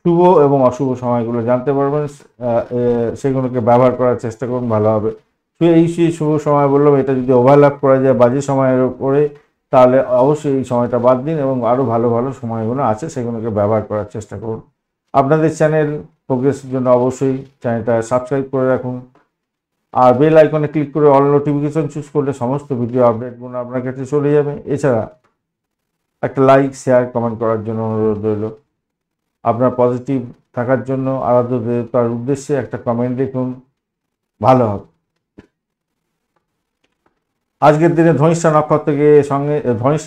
শুভ এবং অশুভ সময়গুলো জানতে পারবেন। সেগুলোকে ব্যবহার করার চেষ্টা করুন, ভালো হবে। সেই শুভ সময় বললাম, এটা যদি ওভারল্যাপ করা যায় বাজে সময়ের উপরে, তাহলে অবশ্যই এই সময়টা বাদ দিন, এবং আরও ভালো ভালো সময়গুলো আছে সেগুলোকে ব্যবহার করার চেষ্টা করুন। আপনাদের চ্যানেল প্রোগ্রেসের জন্য অবশ্যই চ্যানেলটা সাবস্ক্রাইব করে রাখুন, আর বেল আইকনে ক্লিক করে অল নোটিফিকেশন চুজ করলে সমস্ত ভিডিও আপডেটগুলো আপনার কাছে চলে যাবে। এছাড়া একটা লাইক, শেয়ার, কমেন্ট করার জন্য অনুরোধ রইল। আপনার পজিটিভ থাকার জন্য আরাধ্য দেবতার উদ্দেশ্যে একটা কমেন্ট লিখুন, ভালো হবে। আজকের দিনে ধনিষ্ঠা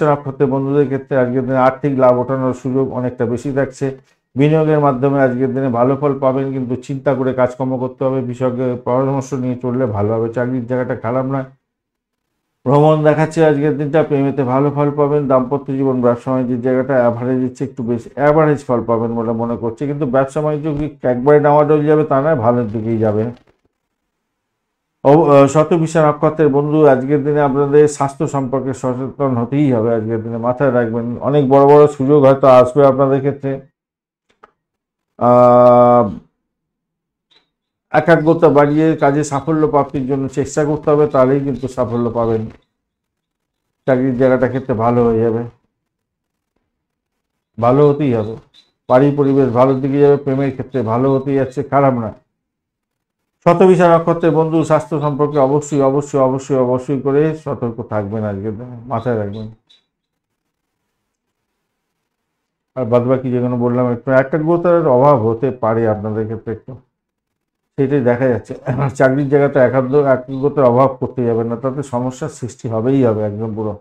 নক্ষত্রের বন্ধুদের ক্ষেত্রে আজকের দিনে আর্থিক লাভ ওঠানোর সুযোগ অনেকটা বেশি থাকছে। বিনিয়োগের মাধ্যমে আজকের দিনে ভালো ফল পাবেন, কিন্তু চিন্তা করে কাজকর্ম করতে হবে। বিশেষজ্ঞের পরামর্শ নিয়ে চললে ভালো হবে। চাকরির জায়গাটা খারাপ নয়, ভ্রমণ দেখাচ্ছে আজকের দিনটা। প্রেমেতে ভালো ফল পাবেন। দাম্পত্য জীবন, ব্যবসা বাণিজ্যের জায়গাটা অ্যাভারেজ হচ্ছে, একটু বেশি অ্যাভারেজ ফল পাবেন বলে মনে করছে, কিন্তু ব্যবসা বাণিজ্য কি একবারে ডামাডোল যাবে তা নয়, ভালোর দিকেই যাবে। শতবিশা নক্ষত্রের বন্ধু, আজকের দিনে আপনাদের স্বাস্থ্য সম্পর্কে সচেতন হতেই হবে। আজকের দিনে মাথায় রাখবেন, অনেক বড় বড় সুযোগ হয়তো আসবে আপনাদের ক্ষেত্রে। একাগ্রতা বাড়িয়ে কাজে সাফল্য প্রাপ্তির জন্য চেষ্টা করতে হবে, তাহলেই কিন্তু সাফল্য পাবেন। চাকরির জায়গাটা ক্ষেত্রে ভালো হয়ে যাবে, ভালো হতেই হবে। বাড়ি পরিবেশ ভালোর দিকে যাবে। প্রেমের ক্ষেত্রে ভালো হতেই যাচ্ছে, খারাপ না। শতবিশা নক্ষত্রের বন্ধু, স্বাস্থ্য সম্পর্কে অবশ্যই অবশ্যই অবশ্যই অবশ্যই করে সতর্ক থাকবেন আজকের দিনে, মাথায় রাখবেন। আর বাদবাকি যেগুলো বললাম, একটু একাগ্রতার অভাব হতে পারে আপনাদের ক্ষেত্রে, একটু সেটাই দেখা যাচ্ছে। চাকরির জায়গাটা একাগ্রতার অভাব করতে যাবেন না, তাতে সমস্যার সৃষ্টি হবেই হবে একদম পুরো।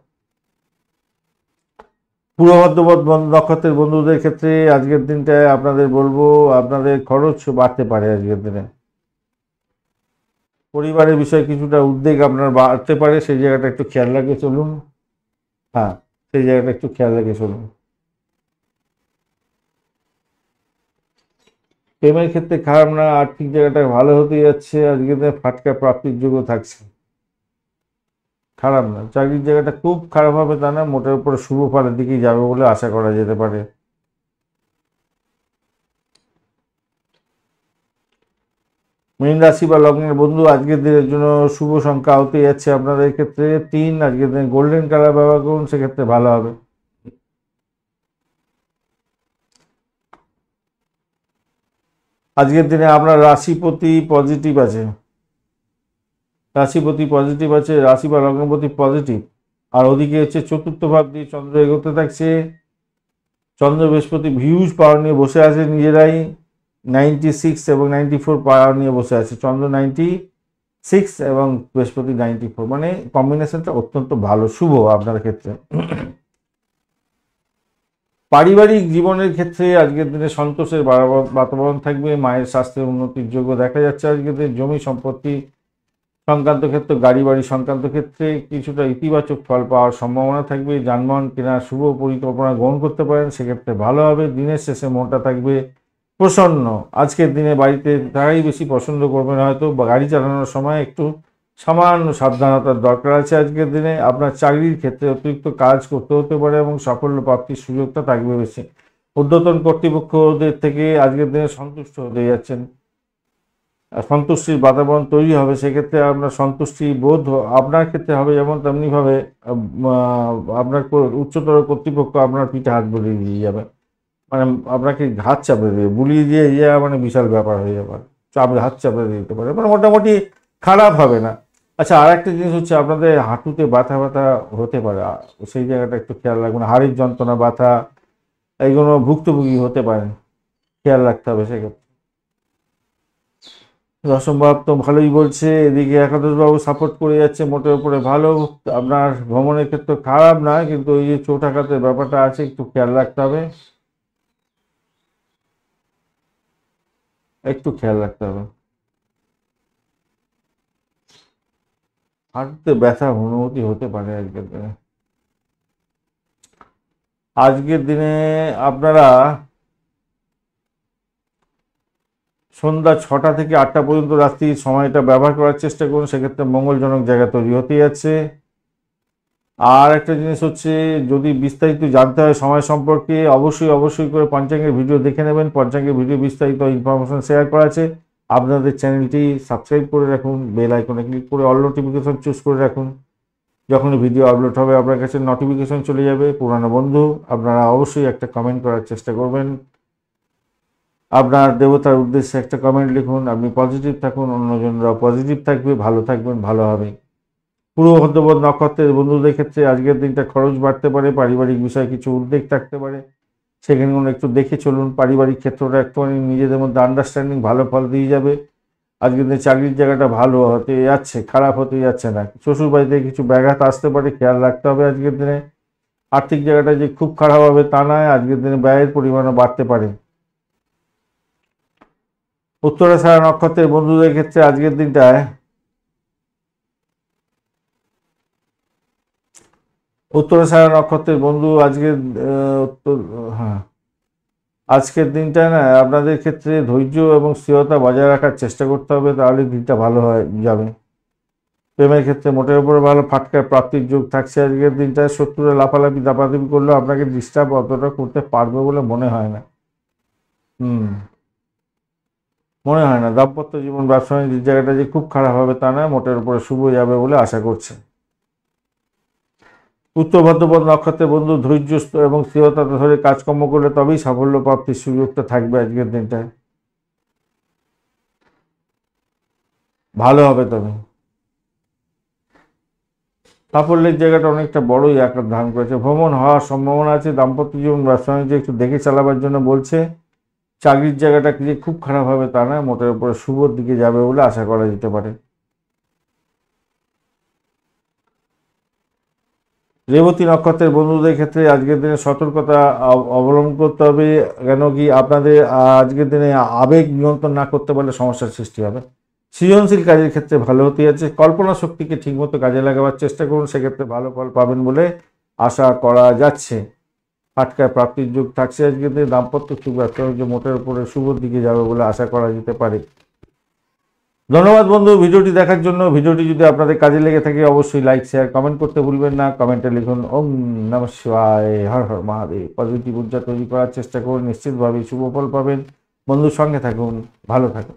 পূর্ব ভদ্রপদ নক্ষত্রের বন্ধুদের ক্ষেত্রে আজকের দিনটায় আপনাদের বলবো, আপনাদের খরচ বাড়তে পারে আজকের দিনে। পরিবারের বিষয়ে কিছুটা উদ্বেগ আপনার বাড়তে পারে, সেই জায়গাটা একটু খেয়াল রেখে চলুন। হ্যাঁ, সেই জায়গাটা একটু খেয়াল রেখে চলুন। প্রেমের ক্ষেত্রে খারাপ না, আর্থিক জায়গাটা ভালো হতে যাচ্ছে। আজকের দিনে ফাটকা প্রাপ্তির যোগ্য থাকছে, খারাপ না। চাকরির জায়গাটা খুব খারাপ হবে তা না, মোটের উপরে শুভ ফলের দিকেই যাবে বলে আশা করা যেতে পারে। মীন রাশি বা লগ্নের বন্ধু আজকের দিনের জন্য শুভ সংখ্যা হতে যাচ্ছে আপনাদের ক্ষেত্রে 3। আজকের দিনে গোল্ডেন কালার ব্যবহার করুন, সেক্ষেত্রে ভালো হবে। আজকের দিনে আপনার রাশিপতি পজিটিভ আছে, রাশিপতি পজিটিভ আছে, রাশি বা লগ্নপতি পজিটিভ। আর ওদিকে হচ্ছে চতুর্থ ভাব দিয়ে চন্দ্র এগোতে থাকছে। চন্দ্র বৃহস্পতি ভিউজ পাওয়ার নিয়ে বসে আছে নিজেরাই, 96 এবং 94 পাওয়ার নিয়ে বসে আছে। চন্দ্র 96 এবং বৃহস্পতি 94, মানে কম্বিনেশনটা অত্যন্ত ভালো, শুভ আপনার ক্ষেত্রে। পারিবারিক জীবনের ক্ষেত্রে আজকের দিনে সন্তোষের বাতাবরণ থাকবে। মায়ের স্বাস্থ্যের উন্নতির যোগ্য দেখা যাচ্ছে আজকের দিনে। জমি সম্পত্তি সংক্রান্ত ক্ষেত্রে, গাড়ি বাড়ি সংক্রান্ত ক্ষেত্রে কিছুটা ইতিবাচক ফল পাওয়ার সম্ভাবনা থাকবে। যানবাহন কেনার শুভ পরিকল্পনা গ্রহণ করতে পারেন, সেক্ষেত্রে ভালো হবে। দিনের শেষে মনটা থাকবে প্রসন্ন। আজকের দিনে বাড়িতে তারাই বেশি পছন্দ করবেন, হয়তো গাড়ি চালানোর সময় একটু সামান্য সাবধানতার দরকার আছে। আজকের দিনে আপনার চাকরির ক্ষেত্রে অতিরিক্ত কাজ করতে হতে পারে এবং সাফল্য প্রাপ্তির সুযোগটা থাকবে বেশি। ঊর্ধ্বতন কর্তৃপক্ষদের থেকে আজকের দিনে সন্তুষ্ট হতে যাচ্ছেন, সন্তুষ্টির বাতাবরণ তৈরি হবে। সেক্ষেত্রে আপনার সন্তুষ্টি বোধ আপনার ক্ষেত্রে হবে, যেমন তেমনিভাবে আপনার উচ্চতর কর্তৃপক্ষ আপনার পিঠে হাত বুলিয়ে দিয়ে যাবে, মানে আপনাকে হাত চাপড়ে দিয়ে বুলিয়ে দিয়ে মানে বিশাল ব্যাপার হয়ে যাবে, হাত চাপড়ে দিতে পারে, মানে মোটামুটি খারাপ হবে না। আচ্ছা, আর একটা জিনিস হচ্ছে আপনাদের হাঁটুতে ব্যথা ব্যথা হতে পারে, সেই জায়গাটা একটু খেয়াল রাখবেন। হাড়ের যন্ত্রণা, ব্যথা, এইগুলো ভুক্তভোগী হতে পারেন, খেয়াল রাখতে হবে সেক্ষেত্রে। দশমভাব তো ভালোই বলছে, এদিকে একাদশবাবু সাপোর্ট করে যাচ্ছে মোটের উপরে ভালো। আপনার ভ্রমণের ক্ষেত্রে খারাপ না, কিন্তু ওই যে চোট আঘাতের ব্যাপারটা আছে, একটু খেয়াল রাখতে হবে, একটু খেয়াল রাখতে হবে। হাঁটুতে ব্যথার অনুভূতি হতে পারে আজকের দিনে। আজকের দিনে আপনারা সন্ধ্যা 6টা থেকে 8টা পর্যন্ত রাত্রির সময়টা ব্যবহার করার চেষ্টা করুন, সেক্ষেত্রে মঙ্গলজনক জায়গা তৈরি হতে যাচ্ছে। আর একটা জিনিস হচ্ছে, যদি বিস্তারিত জানতে হয় সময় সম্পর্কে, অবশ্যই করে পঞ্চাঙ্গের ভিডিও দেখে নেবেন। পঞ্চাঙ্গের ভিডিও বিস্তারিত ইনফরমেশন শেয়ার করা আছে। আপনাদের চ্যানেলটি সাবস্ক্রাইব করে রাখুন, বেল আইকনে ক্লিক করে অল নোটিফিকেশন চুজ করে রাখুন। যখনই ভিডিও আপলোড হবে আপনার কাছে নোটিফিকেশন চলে যাবে। পুরানো বন্ধু আপনারা অবশ্যই একটা কমেন্ট করার চেষ্টা করবেন, আপনার দেবতার উদ্দেশ্যে একটা কমেন্ট লিখুন। আপনি পজিটিভ থাকুন, অন্যজনরাও পজিটিভ থাকবে, ভালো থাকবেন, ভালো হবে। পূর্ব ভদ্রপদ নক্ষত্রের বন্ধুদের ক্ষেত্রে আজকের দিনটা খরচ বাড়তে পারে, পারিবারিক বিষয়ে কিছু উদ্বেগ থাকতে পারে, সেখানে একটু দেখে চলুন। পারিবারিক ক্ষেত্রটা একটুখানি নিজেদের মধ্যে আন্ডারস্ট্যান্ডিং ভালো ফল দিয়ে যাবে। আজকের দিনে চাকরির জায়গাটা ভালো হতে যাচ্ছে, খারাপ হতে যাচ্ছে না। শ্বশুর বাড়িতে কিছু ব্যাঘাত আসতে পারে, খেয়াল রাখতে হবে আজকের দিনে। আর্থিক জায়গাটা যে খুব খারাপ হবে তা নয়, আজকের দিনে ব্যয়ের পরিমাণও বাড়তে পারে। উত্তরাষাঢ়া নক্ষত্রের বন্ধুদের ক্ষেত্রে আজকের দিনটায় উত্তরাষাঢ়া নক্ষত্রের বন্ধু আজকের হ্যাঁ, আজকের দিনটায় না আপনাদের ক্ষেত্রে ধৈর্য এবং স্থিরতা বজায় রাখার চেষ্টা করতে হবে, তাহলে দিনটা ভালো হয়ে যাবে। প্রেমের ক্ষেত্রে মোটের উপরে ভালো ফাটকার প্রাপ্তির যোগ থাকছে আজকের দিনটায়। শত্রুরা লাফালাফি দাপাদাপি করলেও আপনাকে ডিস্টার্ব অতটা করতে পারবে বলে মনে হয় না। মনে হয় না। দাম্পত্য জীবন, ব্যবসা বাণিজ্যের জায়গাটা যে খুব খারাপ হবে তা নয়, মোটের উপরে শুভ যাবে বলে আশা করছে। উত্তর ভাদ্রপদ নক্ষত্রের বন্ধু ধৈর্য এবং স্থিরতা ধরে কাজকর্ম করলে তবেই সাফল্য প্রাপ্তির সুযোগটা থাকবে আজকের দিনটায়, ভালো হবে। তবে সাফল্যের জায়গাটা অনেকটা বড়ই আকার ধারণ করেছে, ভ্রমণ হওয়ার সম্ভাবনা আছে। দাম্পত্য জীবন, ব্যবসা বাণিজ্য একটু দেখে চালাবার জন্য বলছে। চাকরির জায়গাটা যে খুব খারাপ হবে তা নয়, মোটের উপরে শুভর দিকে যাবে বলে আশা করা যেতে পারে। রেবতী নক্ষত্রের বন্ধুদের ক্ষেত্রে আজকের দিনে সতর্কতা অবলম্বন করতে হবে, কেন কি আপনাদের আজকের দিনে আবেগ নিয়ন্ত্রণ না করতে পারলে সমস্যার সৃষ্টি হবে। সৃজনশীল কাজের ক্ষেত্রে ভালো হতে যাচ্ছে। কল্পনা শক্তিকে ঠিকমতো কাজে লাগাবার চেষ্টা করুন, সেক্ষেত্রে ভালো ফল পাবেন বলে আশা করা যাচ্ছে। ফাটকায় প্রাপ্তির যোগ থাকছে আজকের দিনে। দাম্পত্য সুখ, ব্যবসা বাণিজ্য মোটের উপরে শুভর দিকে যাবে বলে আশা করা যেতে পারে। ধন্যবাদ বন্ধু ভিডিওটি দেখার জন্য। ভিডিওটি যদি আপনাদের কাজে লেগে থাকে অবশ্যই লাইক, শেয়ার, কমেন্ট করতে ভুলবেন না। কমেন্টে লিখুন ওম নমঃ শিবায়, হর হর মহাদেব। পজিটিভ ঊর্জা তৈরি করার চেষ্টা করুন, নিশ্চিতভাবে শুভ ফল পাবেন। বন্ধুর সঙ্গে থাকুন, ভালো থাকুন।